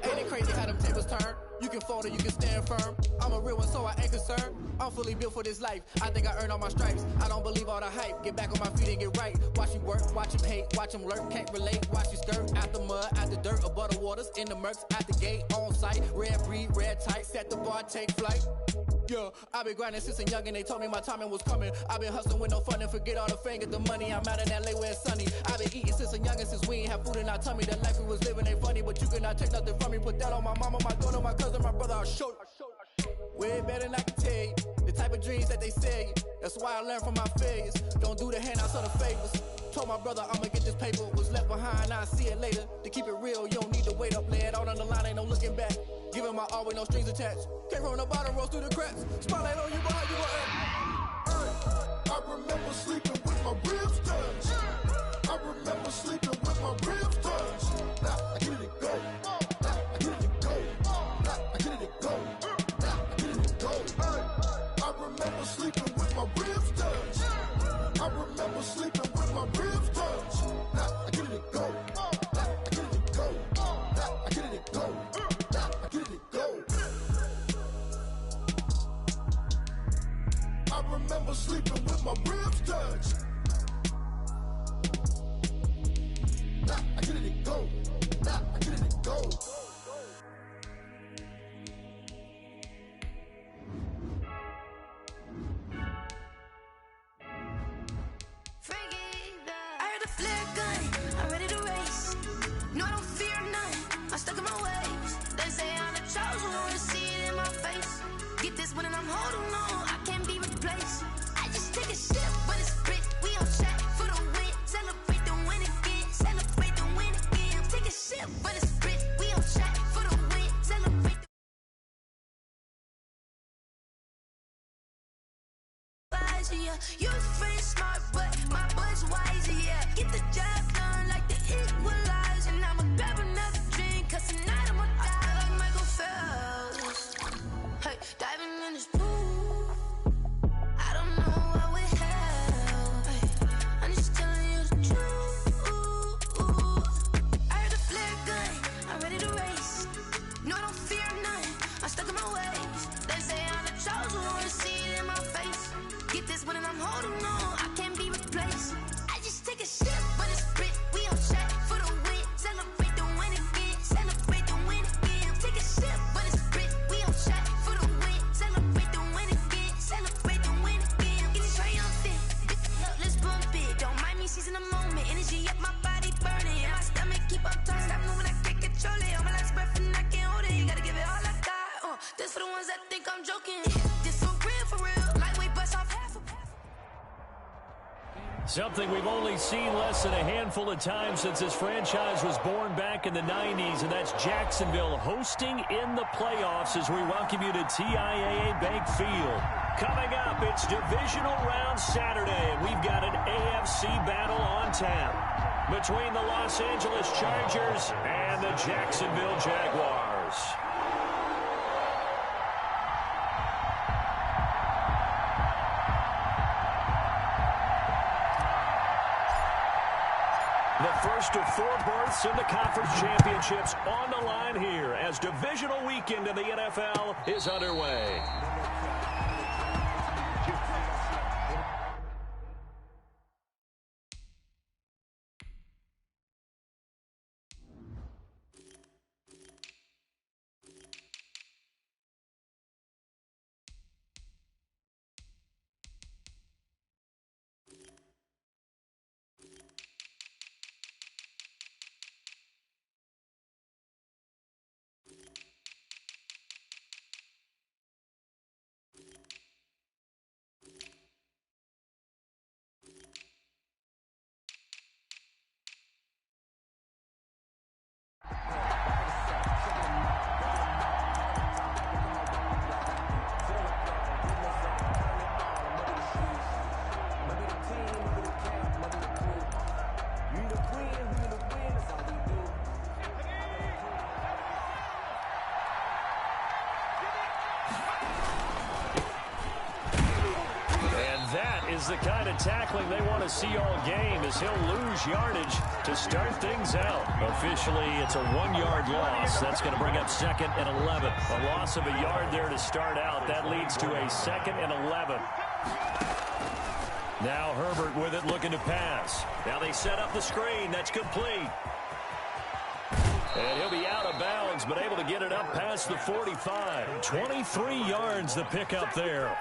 Ain't it crazy how them tables turn? You can fold or you can stand firm. I'm a real one, so I ain't concerned. I'm fully built for this life. I think I earned all my stripes. I don't believe all the hype. Get back on my feet and get right. Watch you work, watch him hate, watch him lurk. Can't relate, watch you skirt. Out the mud, out the dirt, above the waters, in the murks, out the gate, on site. Red breed, red tight, set the bar, take flight. Yeah, I've been grinding since a young and they told me my timing was coming. I've been hustling with no fun and forget all the fame, get the money. I'm out in LA where it's sunny. I've been eating since a young and since we ain't have food in our tummy. The life we was living ain't funny, but you cannot take nothing from me. Put that on my mama, my daughter, my cousin, my brother, I'll show you. Way better than I can tell you. The type of dreams that they sell you. That's why I learned from my failures. Don't do the handouts or the favors. Told my brother I'ma get this paper. Was left behind, I'll see it later. To keep it real, you don't need to wait up. Lay it out on the line, ain't no looking back. Giving my all with no strings attached. Came from the bottom, rose through the cracks. Spotlight on you, but how you gon' act? Hey, I remember sleeping with my ribs touched. I remember sleeping with my ribs touched. Now I get it to go. Now I get it to go. Now I get it to go. Now I get it to go. Hey, I remember sleeping with my ribs touched. I remember sleeping with my ribs touched. Now I get it to go. Now I get it to go. Now I get it to go. Now I get it to go. I remember sleeping with my ribs touched. Now I get it to go. Now I get it to go. I heard the flare gun, I'm ready to race. No, I don't fear none, I'm stuck in my ways. They say I'm the chosen one, see it in my face. Get this one and I'm holding on, I can't be replaced. I just take a sip, but it's spit, we on track for the win. Celebrate the win again, celebrate the win again. Take a sip, but it's spit, we on track for the win. Celebrate the yeah. You friend smart, but my boy's wiser, yeah. Get the job done like the equalizer. And I'ma grab another drink, cause tonight I'ma die like Michael Phelps. Hey, diving in this pool, I don't know what would help. Hey, I'm just telling you the truth. I heard the flare gun, I'm ready to race. No, I don't fear none, I'm stuck in my ways. They say I'm the chosen one, see it in my face. Get this one and I'm holding on, I can't be replaced. I just take a sip, but it's spit, we on track for the win. Celebrate the win again, celebrate the win again. Take a sip, but it's spit, we on track for the win. Celebrate the win again, celebrate the win again. Get it triumphant, look, let's bump it. Don't mind me seizing the moment, energy up my body burning. And my stomach keep up tight, stop moving, I can't control it. On my last breath and I can't hold it, you gotta give it all I got. This for the ones that think I'm joking, this for real, lightweight bust off. Something we've only seen less than a handful of times since this franchise was born back in the 90s, and that's Jacksonville hosting in the playoffs as we welcome you to TIAA Bank Field. Coming up, it's Divisional Round Saturday, and we've got an AFC battle on tap between the Los Angeles Chargers and the Jacksonville Jaguars. The first of 4 berths in the conference championships on the line here as divisional weekend in the NFL is underway. is the kind of tackling they want to see all game, as he'll lose yardage to start things out. Officially, it's a 1-yard loss. That's going to bring up 2nd and 11. A loss of a yard there to start out. That leads to a 2nd and 11. Now Herbert with it, looking to pass. Now they set up the screen. That's complete. And he'll be out of bounds, but able to get it up past the 45. 23 yards the pickup there.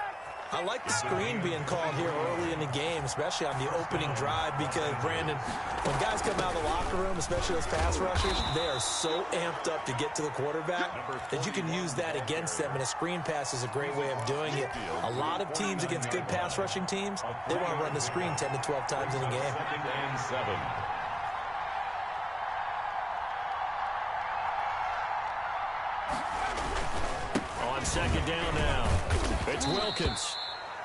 I like the screen being called here early in the game, especially on the opening drive, because, Brandon, when guys come out of the locker room, especially those pass rushers, they are so amped up to get to the quarterback that you can use that against them, and a screen pass is a great way of doing it. A lot of teams against good pass rushing teams, they want to run the screen 10 to 12 times in a game. 2nd and 7. On 2nd down now, it's Wilkins.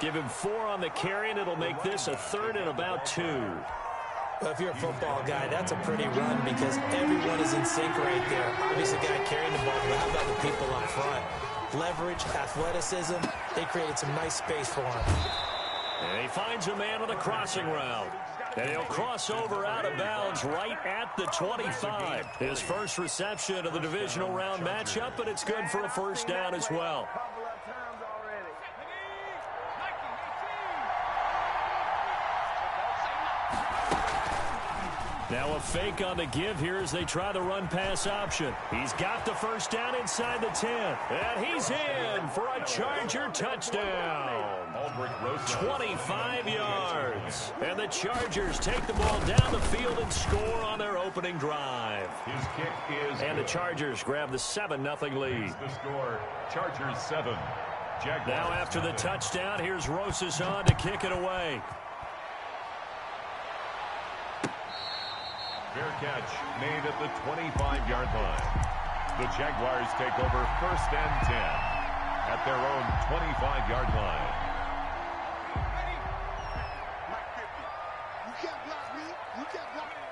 Give him 4 on the carry, and it'll make this a 3rd and about 2. Well, if you're a football guy, that's a pretty run because everyone is in sync right there. Obviously, the guy carrying the ball, but how about the people up front? Leverage, athleticism, they created some nice space for him. And he finds a man on the crossing route. And he'll cross over out of bounds right at the 25. His first reception of the divisional round matchup, but it's good for a 1st down as well. Now a fake on the give here as they try the run-pass option. He's got the 1st down inside the 10. And he's in for a Charger touchdown. 25 yards. And the Chargers take the ball down the field and score on their opening drive. His kick is and the Chargers grab the 7-0 lead. The score, Chargers 7. Jaguars. Now after the touchdown, here's Rosas on to kick it away. Fair catch made at the 25-yard line. The Jaguars take over 1st and 10 at their own 25-yard line. You can't block me. You can't block me.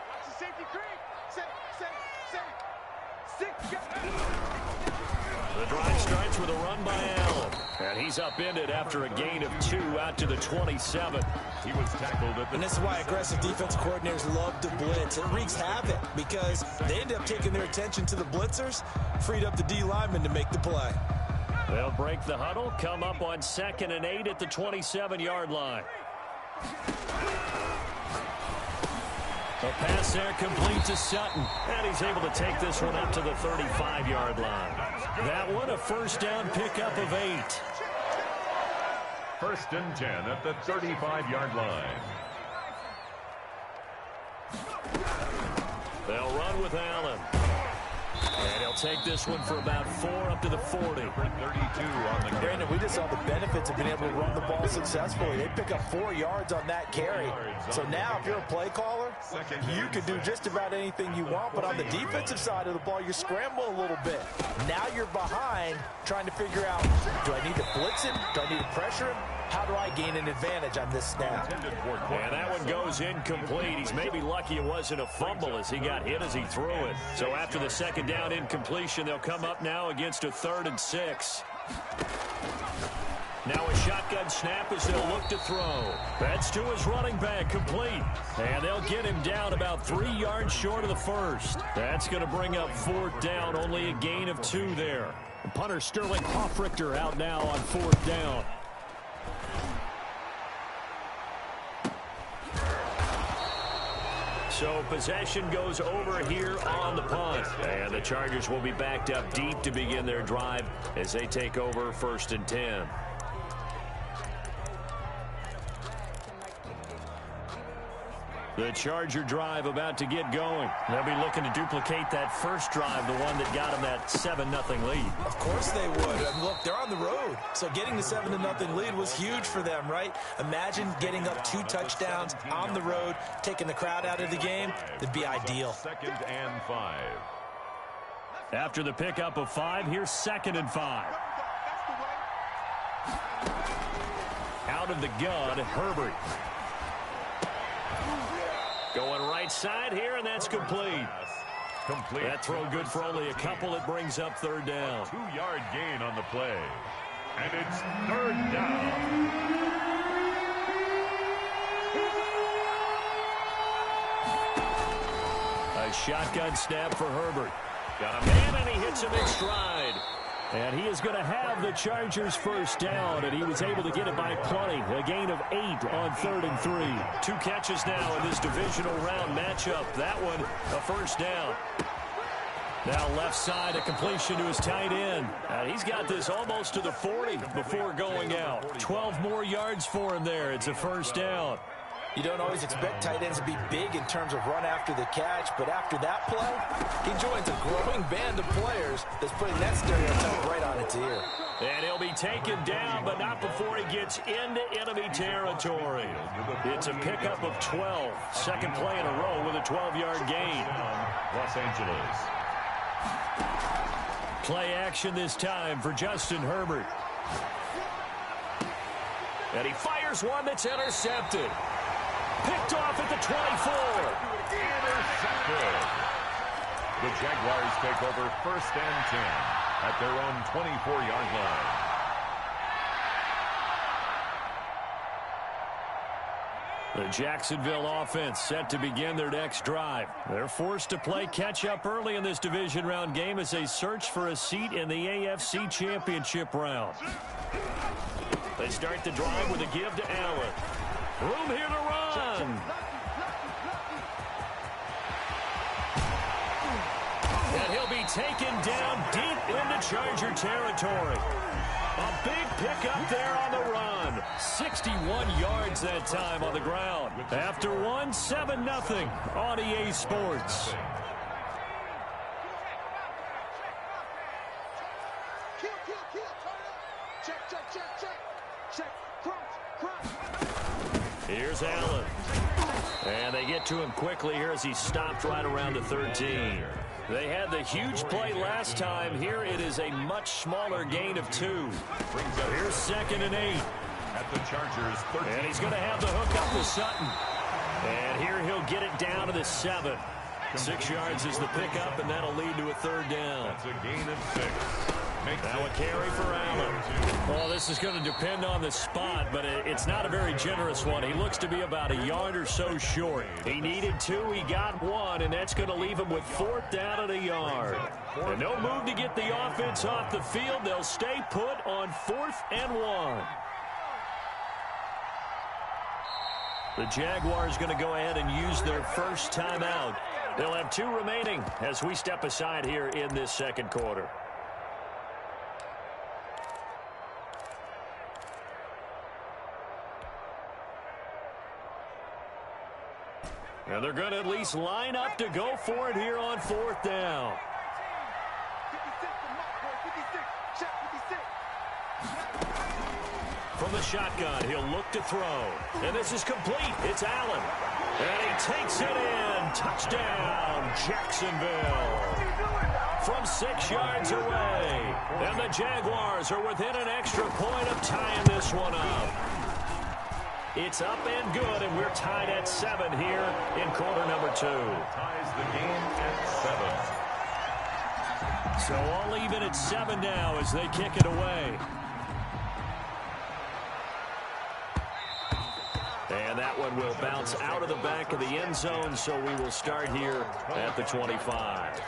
Watch the safety creep. The drive starts with a run by Allen. And he's upended after a gain of 2 out to the 27. He was tackled at the... And this is why aggressive defense coordinators love to blitz. It wreaks havoc because they end up taking their attention to the blitzers, freed up the D lineman to make the play. They'll break the huddle, come up on 2nd and 8 at the 27-yard line. A pass there complete to Sutton. And he's able to take this one up to the 35-yard line. That one a 1st down pickup of 8. 1st and 10 at the 35-yard line. They'll run with Allen. And he'll take this one for about 4 up to the 40. 32 on the carry. Brandon, we just saw the benefits of being able to run the ball successfully. They pick up 4 yards on that carry. So now if you're a play caller, you can do just about anything you want. But on the defensive side of the ball, you scramble a little bit. Now you're behind trying to figure out, do I need to blitz him? Do I need to pressure him? How do I gain an advantage on this snap? And that one goes incomplete. He's maybe lucky it wasn't a fumble as he got hit as he threw it. So after the 2nd down incompletion, they'll come up now against a 3rd and 6. Now a shotgun snap as they'll look to throw. That's to his running back, complete. And they'll get him down about 3 yards short of the 1st. That's going to bring up 4th down, only a gain of 2 there. Punter Sterling Hoffrichter out now on 4th down. So possession goes over here on the punt. And the Chargers will be backed up deep to begin their drive as they take over 1st and 10. The Charger drive about to get going. They'll be looking to duplicate that first drive, the one that got them that 7-0 lead. Of course they would. I mean, look, they're on the road. So getting the 7-0 lead was huge for them, right? Imagine getting up 2 touchdowns on the road, taking the crowd out of the game. That'd be ideal. 2nd and 5. After the pickup of 5, here's 2nd and 5. Out of the gun, Herbert. Going right side here, and that's complete. That throw good for only a couple. It brings up 3rd down. 2-yard gain on the play. And it's third down. A shotgun snap for Herbert. Got a man, and he hits him in stride. And he is going to have the Chargers first down, and he was able to get it by plenty. A gain of 8 on 3rd and 3. 2 catches now in this divisional round matchup. That one, a first down. Now left side, a completion to his tight end. He's got this almost to the 40 before going out. 12 more yards for him there. It's a first down. You don't always expect tight ends to be big in terms of run after the catch, but after that play, he joins a growing band of players that's putting that stereotype right on its ear. And he'll be taken down, but not before he gets into enemy territory. It's a pickup of 12. Second play in a row with a 12-yard gain. Los Angeles. Play action this time for Justin Herbert. And he fires one that's intercepted. Picked off at the 24. Intercepted. The Jaguars take over 1st and 10 at their own 24-yard line. The Jacksonville offense set to begin their next drive. They're forced to play catch-up early in this division round game as they search for a seat in the AFC Championship round. They start the drive with a give to Allen. Room here to run. And he'll be taken down deep into Charger territory. A big pickup there on the run. 61 yards that time on the ground. After one, 7-0 on EA Sports. Here's Allen. And they get to him quickly here as he stopped right around the 13. They had the huge play last time. Here it is a much smaller gain of 2. Here's 2nd and 8. At the Chargers 13. And he's going to have the hook up to Sutton. And here he'll get it down to the 7. 6 yards is the pickup, and that'll lead to a 3rd down. That's a gain of 6. Now a carry for Allen. Well, this is going to depend on the spot, but it's not a very generous one. He looks to be about a yard or so short. He needed 2, he got 1, and that's going to leave him with 4th down at a yard. And no move to get the offense off the field. They'll stay put on 4th and 1. The Jaguars going to go ahead and use their first timeout. They'll have 2 remaining as we step aside here in this second quarter. And they're going to at least line up to go for it here on 4th down. From the shotgun, he'll look to throw. And this is complete. It's Allen. And he takes it in. Touchdown, Jacksonville. From 6 yards away. And the Jaguars are within an extra point of tying this one up. It's up and good, and we're tied at 7 here in quarter number 2. Ties the game at 7. So all even at 7 now as they kick it away. And that one will bounce out of the back of the end zone, so we will start here at the 25.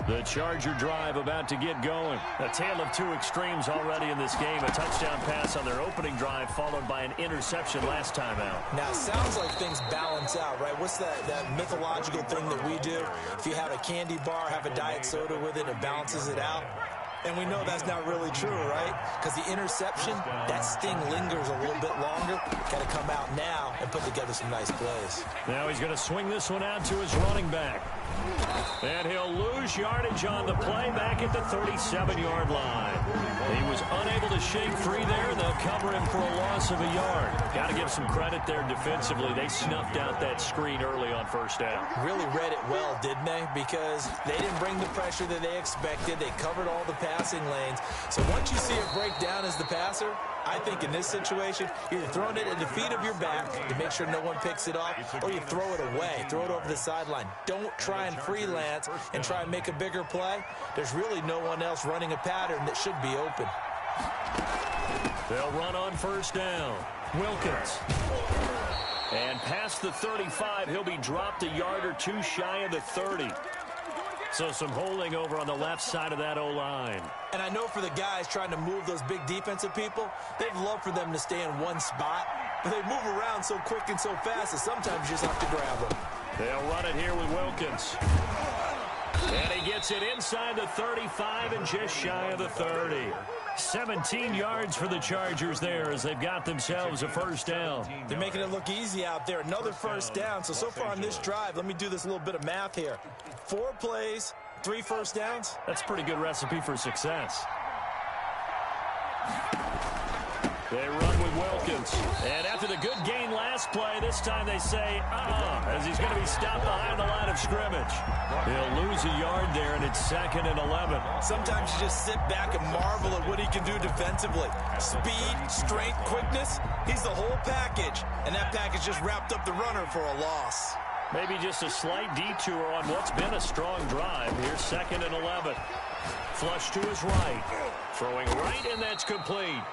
The Charger drive about to get going. A tale of 2 extremes already in this game. A touchdown pass on their opening drive followed by an interception last time out. Now, it sounds like things balance out, right? What's that mythological thing that we do? If you have a candy bar, have a diet soda with it, it balances it out. And we know that's not really true, right? Because the interception, that sting lingers a little bit longer. Got to come out now and put together some nice plays. Now he's going to swing this one out to his running back. And he'll lose yardage on the play back at the 37-yard line. He was unable to shake free there, and they'll cover him for a loss of a yard. Got to give some credit there defensively. They snuffed out that screen early on 1st down. Really read it well, didn't they? Because they didn't bring the pressure that they expected. They covered all the passing lanes. So once you see it break down as the passer, I think in this situation, you're throwing it at the feet of your back to make sure no one picks it off, or you throw it away, throw it over the sideline. Don't try and freelance and try and make a bigger play. There's really no one else running a pattern that should be open. They'll run on first down. Wilkins. And past the 35, he'll be dropped a yard or two shy of the 30. So some holding over on the left side of that O-line. And I know for the guys trying to move those big defensive people, they'd love for them to stay in one spot. But they move around so quick and so fast that sometimes you just have to grab them. They'll run it here with Wilkins. And he gets it inside the 35 and just shy of the 30. 17 yards for the Chargers there as they've got themselves a first down. They're making it look easy out there. Another first down. So far on this drive, let me do this little bit of math here. 4 plays, 3 first downs. That's a pretty good recipe for success. They run with Wilkins. And after the good gain last play, this time they say, as he's going to be stopped behind the line of scrimmage. He'll lose a yard there, and it's 2nd and 11. Sometimes you just sit back and marvel at what he can do defensively. Speed, strength, quickness, he's the whole package. And that package just wrapped up the runner for a loss. Maybe just a slight detour on what's been a strong drive. Here's 2nd and 11. Flush to his right. Throwing right, and that's complete.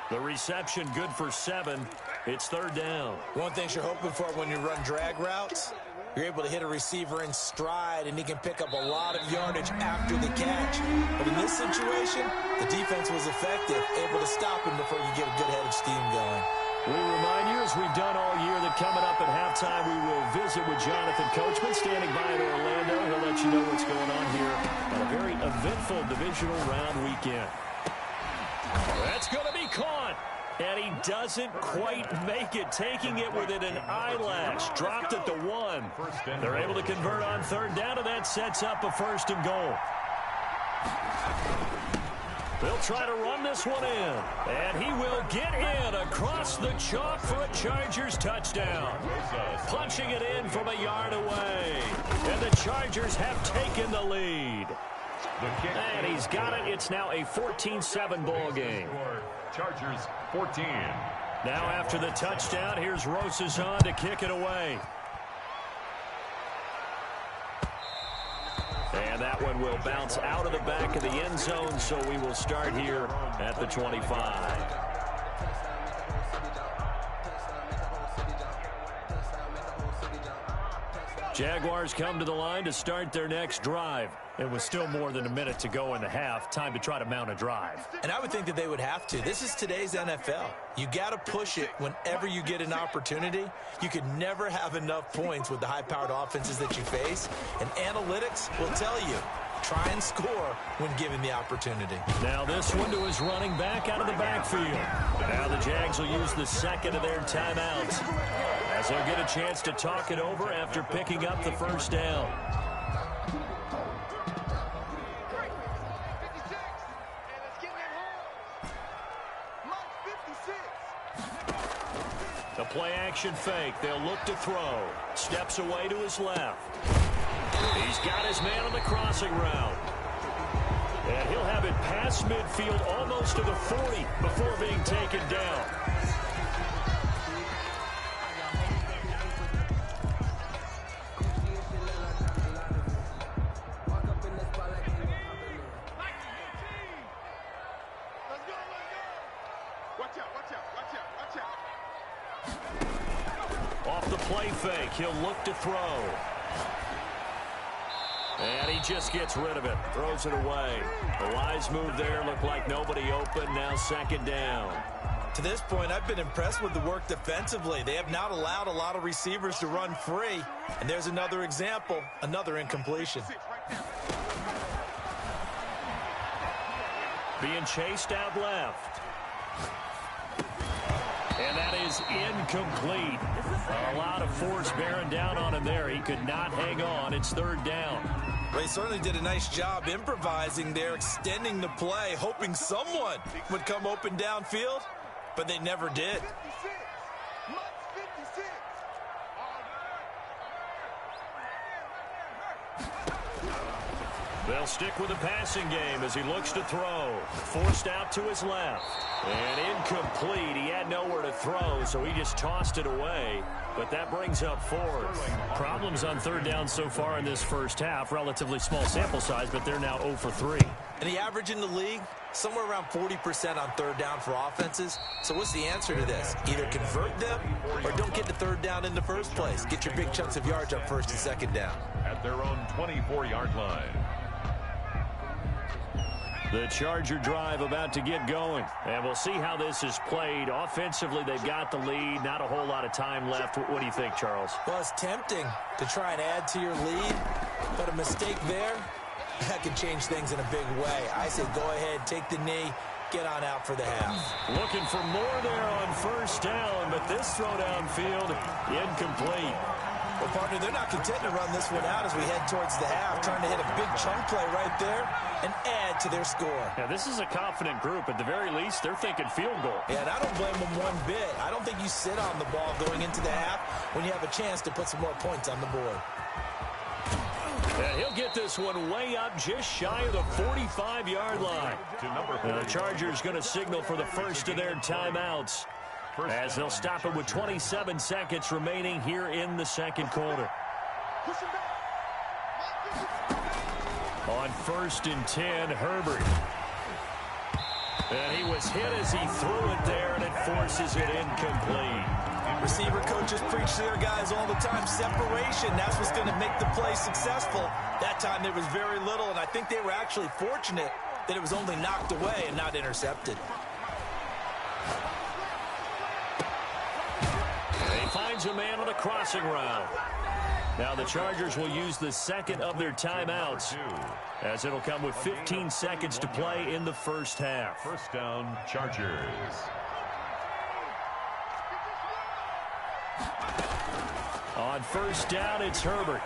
The reception good for 7. It's 3rd down. One thing you're hoping for when you run drag routes, you're able to hit a receiver in stride, and he can pick up a lot of yardage after the catch. But in this situation, the defense was effective, able to stop him before you get a good head of steam going. We remind you, as we've done all year, that coming up at halftime, we will visit with Jonathan Coachman, standing by in Orlando. He'll let you know what's going on here on a very eventful divisional round weekend. That's going to be caught. And he doesn't quite make it, taking it within an eyelash. Dropped at the 1. They're able to convert on 3rd down, and that sets up a 1st and goal. They'll try to run this one in. And he will get in across the chalk for a Chargers touchdown. Punching it in from a yard away. And the Chargers have taken the lead. And he's got it. It's now a 14-7 ball game. Chargers 14. Now after the touchdown, here's Rosazon to kick it away. And that one will bounce out of the back of the end zone, so we will start here at the 25. Jaguars come to the line to start their next drive. It was still more than a minute to go in the half. Time to try to mount a drive. And I would think that they would have to. This is today's NFL. You got to push it whenever you get an opportunity. You could never have enough points with the high-powered offenses that you face. And analytics will tell you, try and score when given the opportunity. Now this one to his running back out of the backfield. Now the Jags will use the 2nd of their timeouts, as they'll get a chance to talk it over after picking up the 1st down. The play-action fake. They'll look to throw. Steps away to his left. He's got his man on the crossing route. And he'll have it past midfield almost to the 40 before being taken down. Off the play fake, he'll look to throw. And he just gets rid of it, throws it away. The wise move there, looked like nobody open, now 2nd down. To this point, I've been impressed with the work defensively. They have not allowed a lot of receivers to run free. And there's another example, another incompletion. Being chased out left. And that is incomplete. A lot of force bearing down on him there. He could not hang on. It's 3rd down. Well, he certainly did a nice job improvising there, extending the play, hoping someone would come open downfield, but they never did. They'll stick with the passing game as he looks to throw. Forced out to his left. And incomplete. He had nowhere to throw, so he just tossed it away. But that brings up fourth. Problems on third down so far in this first half. Relatively small sample size, but they're now 0 for 3. And the average in the league, somewhere around 40% on third down for offenses. So what's the answer to this? Either convert them or don't get the third down in the first place. Get your big chunks of yards up first and second down. At their own 24-yard line. The Charger drive about to get going. And we'll see how this is played. Offensively, they've got the lead. Not a whole lot of time left. What do you think, Charles? Well, it's tempting to try and add to your lead, but a mistake there, that can change things in a big way. I say go ahead, take the knee, get on out for the half. Looking for more there on first down, but this throw downfield, incomplete. Well, partner, they're not content to run this one out as we head towards the half, trying to hit a big chunk play right there and add to their score. Yeah, this is a confident group. At the very least, they're thinking field goal. Yeah, and I don't blame them one bit. I don't think you sit on the ball going into the half when you have a chance to put some more points on the board. And he'll get this one way up just shy of the 45-yard line. The Chargers going to signal for the first of their timeouts, as they'll stop it with 27 seconds remaining here in the second quarter. On 1st and 10, Herbert. And he was hit as he threw it there, and it forces it incomplete. Receiver coaches preach to their guys all the time. Separation, that's what's going to make the play successful. That time there was very little, and I think they were actually fortunate that it was only knocked away and not intercepted. He finds a man on the crossing route. Now the Chargers will use the second of their timeouts, as it'll come with 15 seconds to play in the first half. First down, Chargers. On first down, it's Herbert.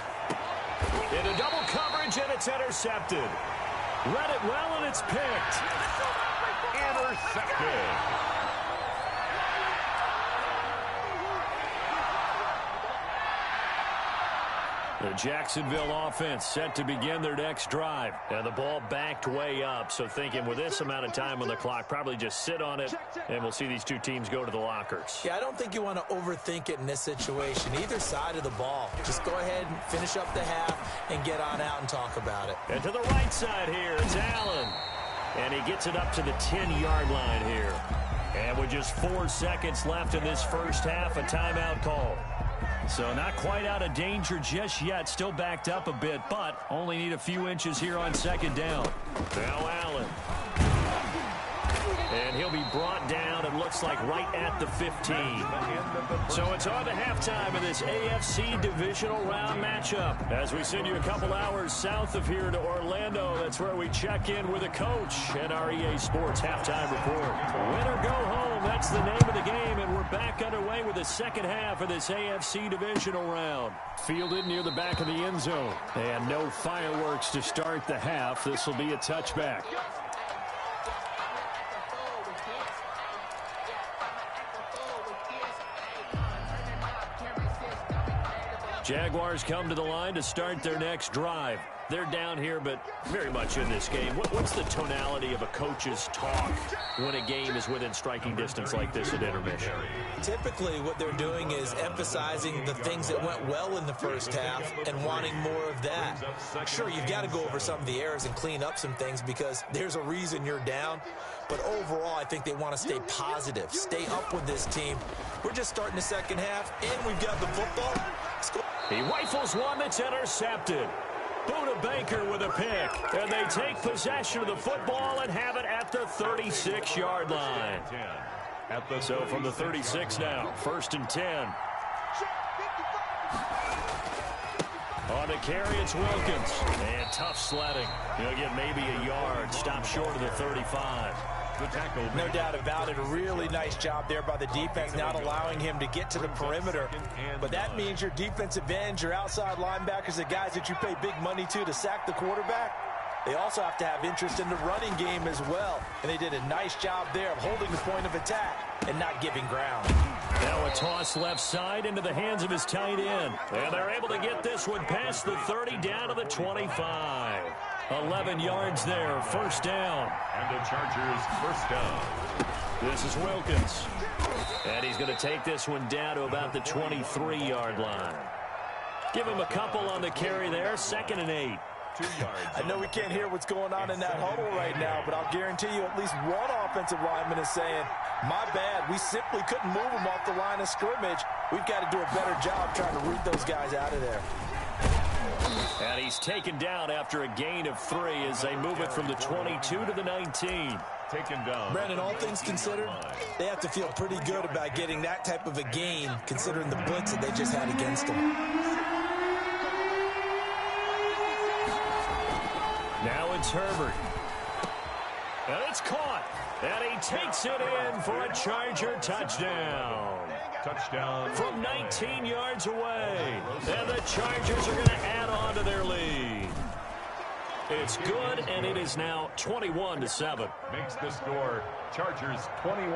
Into double coverage, and it's intercepted. Read it well, and it's picked. Intercepted. The Jacksonville offense set to begin their next drive. And the ball backed way up, so thinking with this amount of time on the clock, probably just sit on it, and we'll see these two teams go to the lockers. Yeah, I don't think you want to overthink it in this situation. Either side of the ball. Just go ahead and finish up the half and get on out and talk about it. And to the right side here, it's Allen. And he gets it up to the 10-yard line here. And with just 4 seconds left in this first half, a timeout call. So not quite out of danger just yet. Still backed up a bit, but only need a few inches here on second down. Now Allen. And he'll be brought down, it looks like, right at the 15. So it's on to halftime of this AFC divisional round matchup. As we send you a couple hours south of here to Orlando, that's where we check in with a coach and our EA Sports halftime report. Win or go home, that's the name of the game, and we're back underway with the second half of this AFC divisional round. Fielded near the back of the end zone. And no fireworks to start the half. This will be a touchback. Jaguars come to the line to start their next drive. They're down here, but very much in this game. What's the tonality of a coach's talk when a game is within striking distance like this at intermission? Typically, what they're doing is emphasizing the things that went well in the first half and wanting more of that. Sure, you've got to go over some of the errors and clean up some things because there's a reason you're down. But overall, I think they want to stay positive, stay up with this team. We're just starting the second half, and we've got the football. He rifles one that's intercepted. Buda Baker with a pick. And they take possession of the football and have it at the 36-yard line. So from the 36 now, 1st and 10. On the carry, it's Wilkins. And tough sledding. He'll get maybe a yard. Stop short of the 35. No doubt about it. A really nice job there by the defense, not allowing him to get to the perimeter. But that means your defensive ends, your outside linebackers, the guys that you pay big money to sack the quarterback, they also have to have interest in the running game as well. And they did a nice job there of holding the point of attack and not giving ground. Now a toss left side into the hands of his tight end. And they're able to get this one past the 30 down to the 25. 11 yards there, first down. And the Chargers first down. This is Wilkins. And he's going to take this one down to about the 23-yard line. Give him a couple on the carry there, 2nd and 8. 2 yards. I know we can't hear what's going on in that huddle right now, but I'll guarantee you at least one offensive lineman is saying, my bad, we simply couldn't move them off the line of scrimmage. We've got to do a better job trying to root those guys out of there. And he's taken down after a gain of 3 as they move it from the 22 to the 19. Taken down. Brandon, all things considered, they have to feel pretty good about getting that type of a gain considering the blitz that they just had against them. Now it's Herbert. And it's caught. And he takes it in for a Charger touchdown. Touchdown. From 19 yards away. And the Chargers are going to add on to their lead. It's good, and it is now 21-7. Makes the score Chargers 21.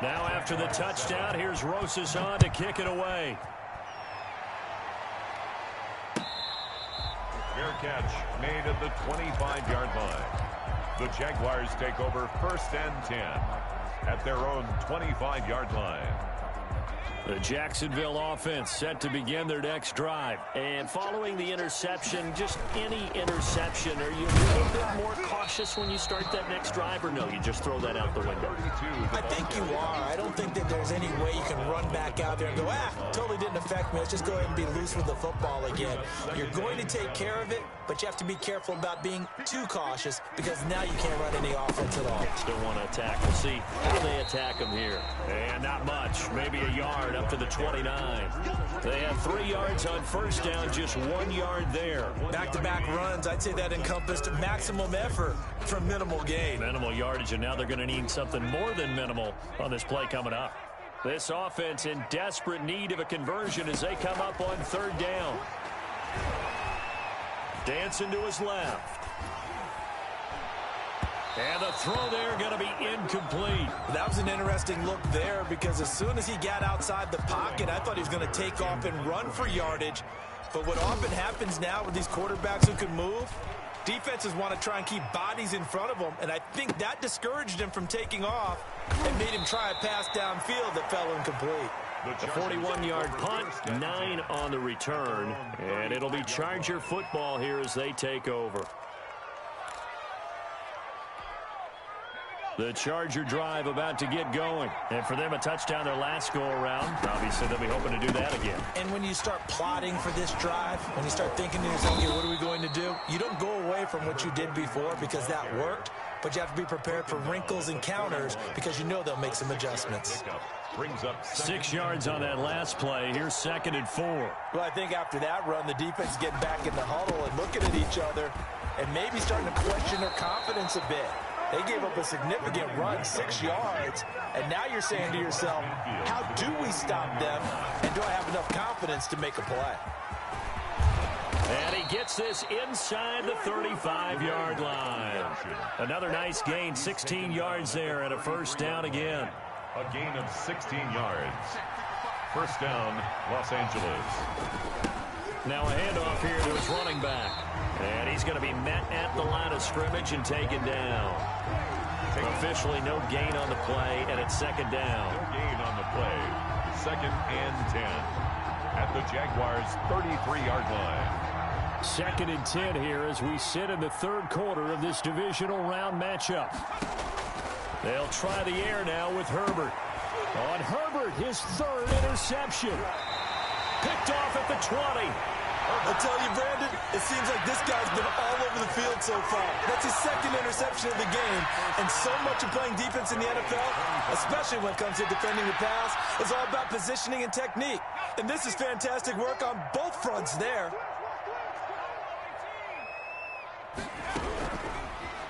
Now after the touchdown, here's Rosas on to kick it away. Fair catch made at the 25-yard line. The Jaguars take over 1st and 10 at their own 25-yard line. The Jacksonville offense set to begin their next drive. And following the interception, just any interception, are you a little bit more cautious when you start that next drive, or no, you just throw that out the window? I think you are. I don't think that there's any way you can run back out there and go, totally didn't affect me. Let's just go ahead and be loose with the football again. You're going to take care of it, but you have to be careful about being too cautious because now you can't run any offense at all. Still want to attack. We'll see how they attack them here. And not much, maybe a yard up to the 29. They have 3 yards on first down, just 1 yard there. Back-to-back runs, I'd say that encompassed maximum effort for minimal gain. Minimal yardage, and now they're going to need something more than minimal on this play coming up. This offense in desperate need of a conversion as they come up on 3rd down. Dancing to his left. And the throw there going to be incomplete. That was an interesting look there because as soon as he got outside the pocket, I thought he was going to take off and run for yardage. But what often happens now with these quarterbacks who can move, defenses want to try and keep bodies in front of them, and I think that discouraged him from taking off and made him try a pass downfield that fell incomplete. The 41-yard punt, 9 on the return, and it'll be Charger football here as they take over. The Charger drive about to get going. And for them, a touchdown their last go-around. Obviously, they'll be hoping to do that again. And when you start plotting for this drive, when you start thinking to yourself, okay, what are we going to do? You don't go away from what you did before because that worked, but you have to be prepared for wrinkles and counters because you know they'll make some adjustments. Brings up 6 yards on that last play. Here's 2nd and 4. Well, I think after that run, the defense getting back in the huddle and looking at each other and maybe starting to question their confidence a bit. They gave up a significant run, 6 yards, and now you're saying to yourself, how do we stop them, and do I have enough confidence to make a play? And he gets this inside the 35-yard line. Another nice gain, 16 yards there, and a first down again. A gain of 16 yards. First down, Los Angeles. Now a handoff here to his running back. And he's going to be met at the line of scrimmage and taken down. Officially no gain on the play, and it's 2nd down. No gain on the play. 2nd and 10 at the Jaguars' 33-yard line. 2nd and 10 here as we sit in the 3rd quarter of this divisional round matchup. They'll try the air now with Herbert. On Herbert, his 3rd interception. Picked off at the 20. I tell you, Brandon, it seems like this guy's been all over the field so far. That's his 2nd interception of the game, and so much of playing defense in the NFL, especially when it comes to defending the pass, is all about positioning and technique. And this is fantastic work on both fronts there.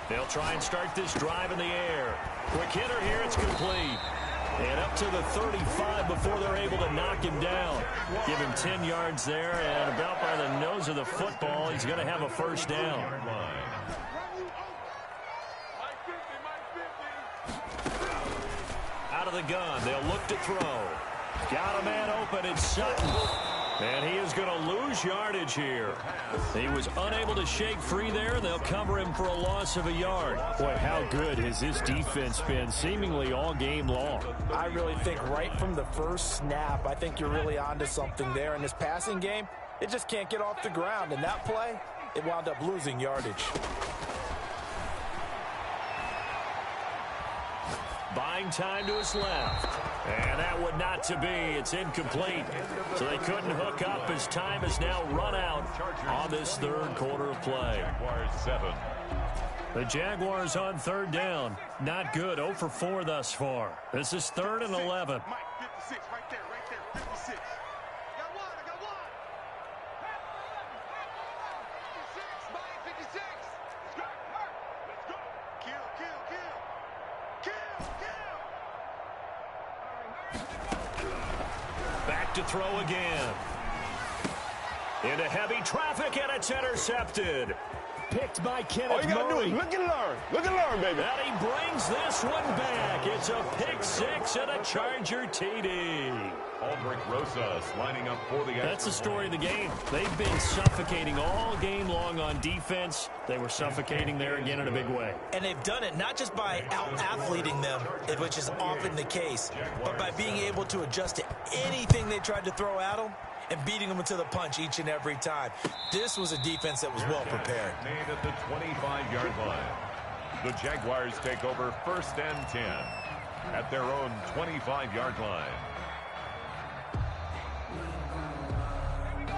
They'll try and start this drive in the air. Quick hitter here, it's complete. And up to the 35 before they're able to knock him down. Give him 10 yards there, and about by the nose of the football, he's going to have a first down. Out of the gun, they'll look to throw. Got a man open, it's Sutton. And he is going to lose yardage here. He was unable to shake free there. They'll cover him for a loss of a yard. Boy, how good has this defense been seemingly all game long? I really think right from the first snap, I think you're really onto something there. In this passing game, it just can't get off the ground. And that play, it wound up losing yardage. Buying time to his left. And that would not to be. It's incomplete. So they couldn't hook up as time has now run out on this third quarter of play. Jaguars 7. The Jaguars on third down. Not good. 0 for 4 thus far. This is 3rd and 11. Mike, 56, right there, 56. I got one. 56, Mike, 56. Let's go, let's go. Kill. Back to throw again. Into heavy traffic, and it's intercepted. Picked by Kenneth Murray. All you got to do is look and learn. Look and learn, baby. And he brings this one back. It's a pick six and a Charger TD. Aldrich Rosas lining up for the... That's the story of the game. They've been suffocating all game long on defense. They were suffocating there again in a big way. And they've done it not just by out-athleting them, which is often the case, but by being able to adjust to anything they tried to throw at them and beating them to the punch each and every time. This was a defense that was well prepared. Made at the 25-yard line. The Jaguars take over 1st and 10 at their own 25-yard line.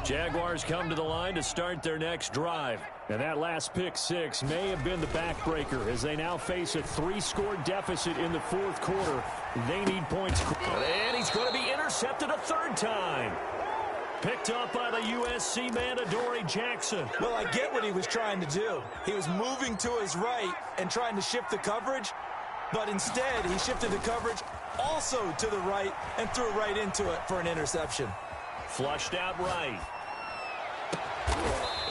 Jaguars come to the line to start their next drive. And that last pick six may have been the backbreaker as they now face a 3-score deficit in the 4th quarter. They need points. And he's going to be intercepted a 3rd time. Picked up by the USC man, Adoree Jackson. Well, I get what he was trying to do. He was moving to his right and trying to shift the coverage, but instead he shifted the coverage also to the right and threw right into it for an interception. Flushed out right.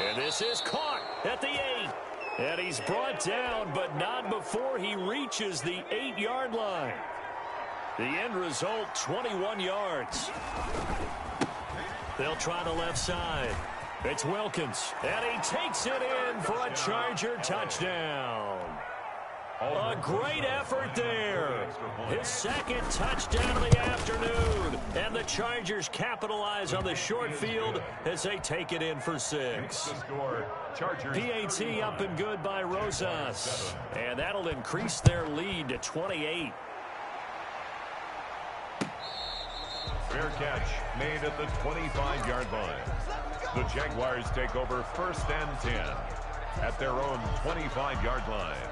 And this is caught at the 8. And he's brought down, but not before he reaches the 8-yard line. The end result, 21 yards. They'll try the left side. It's Wilkins, and he takes it in for a Charger touchdown. A great effort there. His 2nd touchdown of the afternoon. And the Chargers capitalize on the short field as they take it in for 6. PAT up and good by Rosas. And that'll increase their lead to 28. Fair catch made at the 25-yard line. The Jaguars take over 1st and 10 at their own 25-yard line.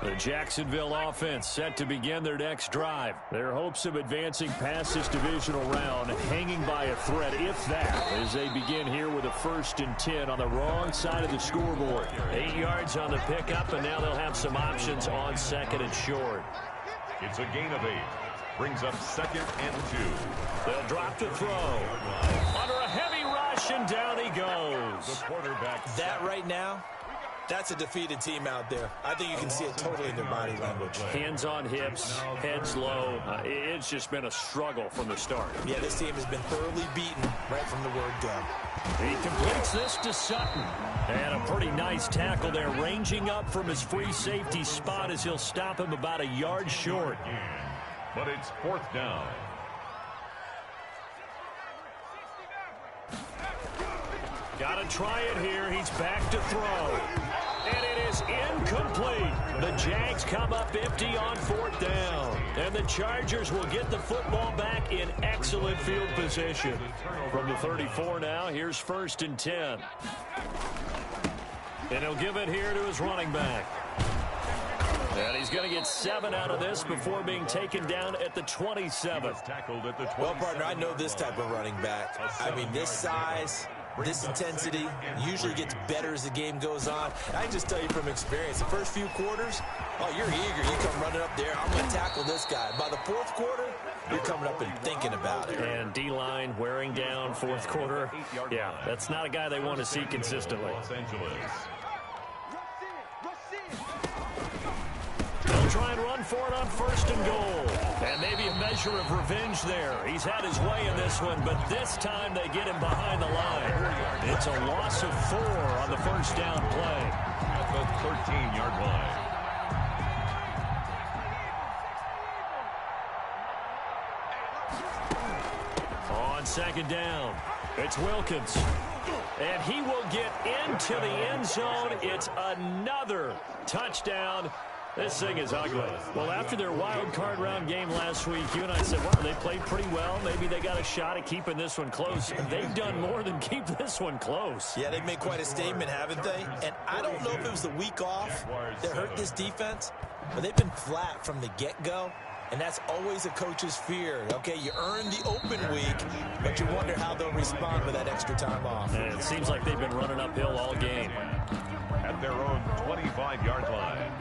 The Jacksonville offense set to begin their next drive. Their hopes of advancing past this divisional round hanging by a thread, if that, as they begin here with a 1st and 10 on the wrong side of the scoreboard. 8 yards on the pickup, and now they'll have some options on 2nd and short. It's a gain of 8. Brings up 2nd and 2. They'll drop to throw. Under a heavy rush, and down he goes. The quarterback. That right now, that's a defeated team out there. I think you can see it totally in their body language. Hands on hips, heads low. It's just been a struggle from the start. Yeah, this team has been thoroughly beaten right from the word go. He completes this to Sutton. And a pretty nice tackle there, ranging up from his free safety spot as he'll stop him about a yard short. But it's 4th down. Got to try it here. He's back to throw. And it is incomplete. The Jags come up empty on 4th down. And the Chargers will get the football back in excellent field position. From the 34 now, here's 1st and 10. And he'll give it here to his running back. And he's going to get 7 out of this before being taken down at the 27. Well, partner, I know this type of running back. I mean, this size, this intensity usually gets better as the game goes on. I can just tell you from experience, the first few quarters, oh, you're eager. You come running up there, I'm going to tackle this guy. By the 4th quarter, you're coming up and thinking about it. And D-line wearing down 4th quarter. Yeah, that's not a guy they want to see consistently. Los Angeles. They'll try and run for it on 1st and goal. And maybe a measure of revenge there. He's had his way in this one, but this time they get him behind the line. It's a loss of 4 on the first down play. At the 13-yard line. On 2nd down, it's Wilkins. And he will get into the end zone. It's another touchdown. This thing is ugly. Well, after their wild card round game last week, you and I said, wow, they played pretty well. Maybe they got a shot at keeping this one close. They've done more than keep this one close. Yeah, they've made quite a statement, haven't they? And I don't know if it was the week off that hurt this defense, but they've been flat from the get-go. And that's always a coach's fear. Okay, you earn the open week, but you wonder how they'll respond with that extra time off. And it seems like they've been running uphill all game. At their own 25-yard line.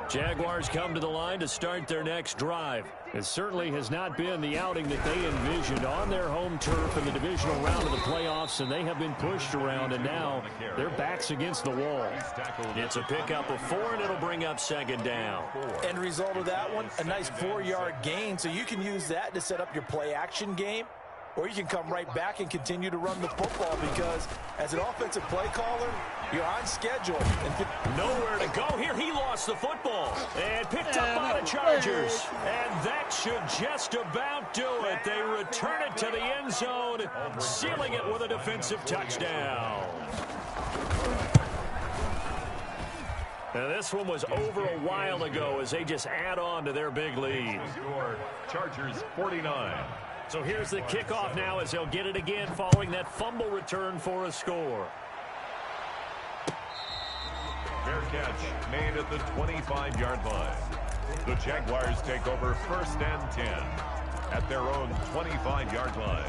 Jaguars come to the line to start their next drive. It certainly has not been the outing that they envisioned on their home turf in the divisional round of the playoffs, and they have been pushed around, and now their backs against the wall. It's a pickup of 4, and it'll bring up 2nd down. End result of that one, a nice 4-yard gain, so you can use that to set up your play-action game, or you can come right back and continue to run the football because as an offensive play caller, you're on schedule. Nowhere to go here. He lost the football and picked up by the Chargers. And that should just about do it. They return it to the end zone, sealing it with a defensive touchdown. Now, this one was over a while ago as they just add on to their big lead. Chargers 49. So here's the kickoff now as they'll get it again following that fumble return for a score. Fair catch made at the 25-yard line. The Jaguars take over 1st and 10 at their own 25-yard line.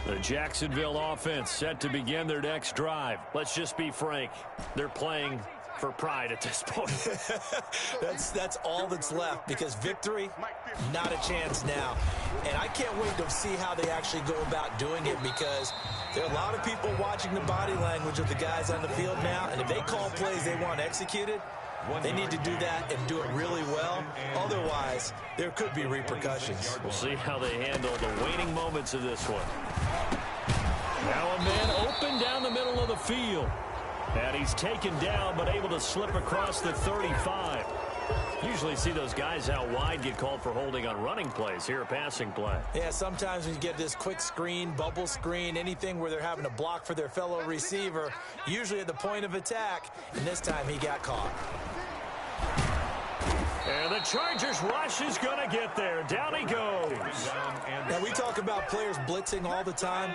The Jacksonville offense set to begin their next drive. Let's just be frank. They're playing for pride at this point. That's all that's left because victory, not a chance now. And I can't wait to see how they actually go about doing it because there are a lot of people watching the body language of the guys on the field now, and if they call plays they want executed, they need to do that and do it really well. Otherwise, there could be repercussions. We'll see how they handle the waning moments of this one. Now a man open down the middle of the field. And he's taken down, but able to slip across the 35. Usually see those guys out wide get called for holding on running plays. Here, a passing play. Yeah, sometimes when you get this quick screen, bubble screen, anything where they're having to block for their fellow receiver, usually at the point of attack, and this time he got caught. And the Chargers rush is going to get there. Down he goes. Now, we talk about players blitzing all the time.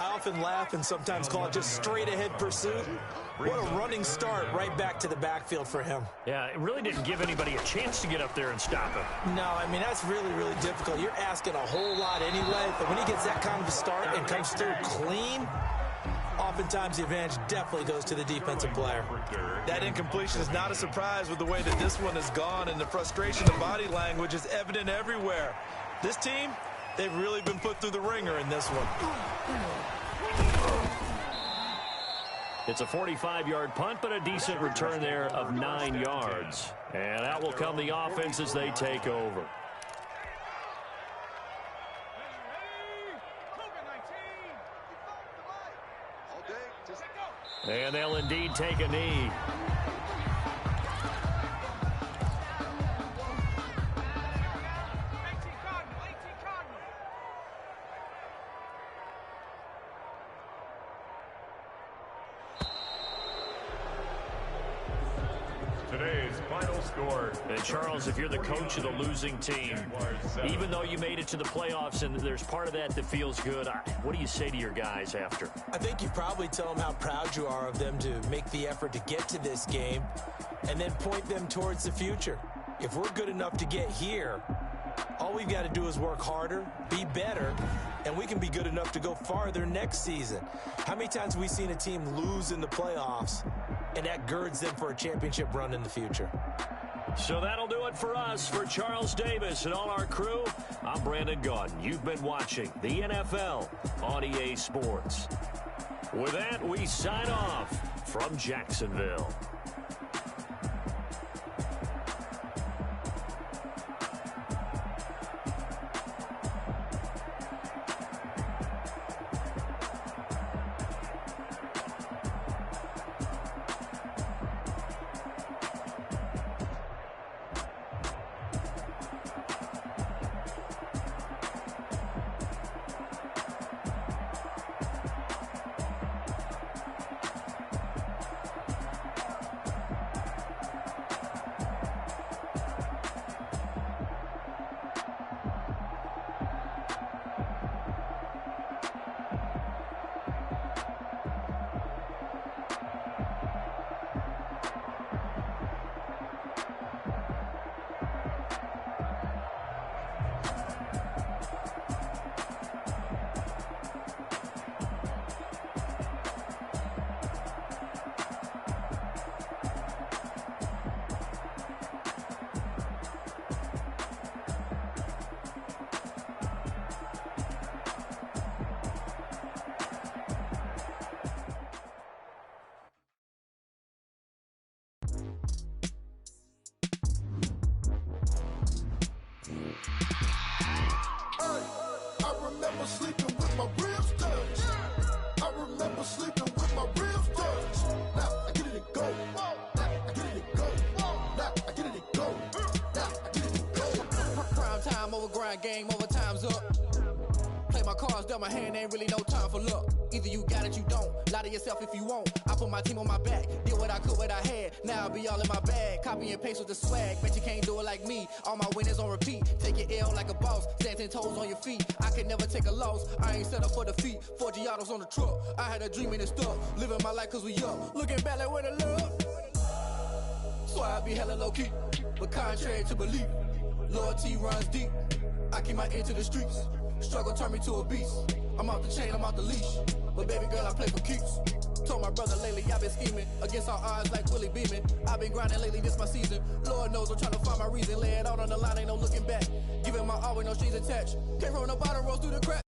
I often laugh and sometimes call it just straight-ahead pursuit. What a running start right back to the backfield for him. Yeah, it really didn't give anybody a chance to get up there and stop him. No, I mean, that's really, really difficult. You're asking a whole lot anyway, but when he gets that kind of a start and comes through clean, oftentimes the advantage definitely goes to the defensive player. That incompletion is not a surprise with the way that this one has gone, and the frustration of body language is evident everywhere. This team, they've really been put through the ringer in this one. It's a 45-yard punt, but a decent return there of 9 yards. And out will come the offense as they take over. And they'll indeed take a knee. Today's final score. And Charles, if you're the coach of the losing team, even though you made it to the playoffs and there's part of that that feels good, what do you say to your guys after? I think you probably tell them how proud you are of them to make the effort to get to this game and then point them towards the future. If we're good enough to get here, all we've got to do is work harder, be better, and we can be good enough to go farther next season. How many times have we seen a team lose in the playoffs, and that girds them for a championship run in the future? So that'll do it for us. For Charles Davis and all our crew, I'm Brandon Gaudin. You've been watching the NFL on EA Sports. With that, we sign off from Jacksonville. I remember sleeping with my ribs touched. I remember sleeping with my ribs touched. Now I get it and go. Now I get it and go. Now I get it and go. Now I get it and go. Prime time over grind game, over time's up. Play my cards, dealt my hand, ain't really no time for luck. Either you got it, you don't. Lie to yourself if you won't. I put my team on my back, did what I could, what I had. Now I'll be all in my bag, copy and paste with the swag. Bet you can't do it like me. All my winners on repeat. Take your L like a boss, stand 10 toes on your feet. I can never take a loss. I ain't set up for defeat. 4 Giottos on the truck. I had a dream and it stuck. Living my life cause we up. Looking back like where the love. So I be hella low key, but contrary to belief, loyalty runs deep. I keep my ear to the streets. Struggle turned me to a beast. I'm off the chain, I'm off the leash. But baby girl, I play for keeps. Told my brother lately, I've been scheming against all odds like Willie Beeman. I've been grinding lately, this my season. Lord knows I'm trying to find my reason. Lay it out on the line, ain't no looking back. Giving my all with no strings attached. Came from the bottom, rose through the cracks.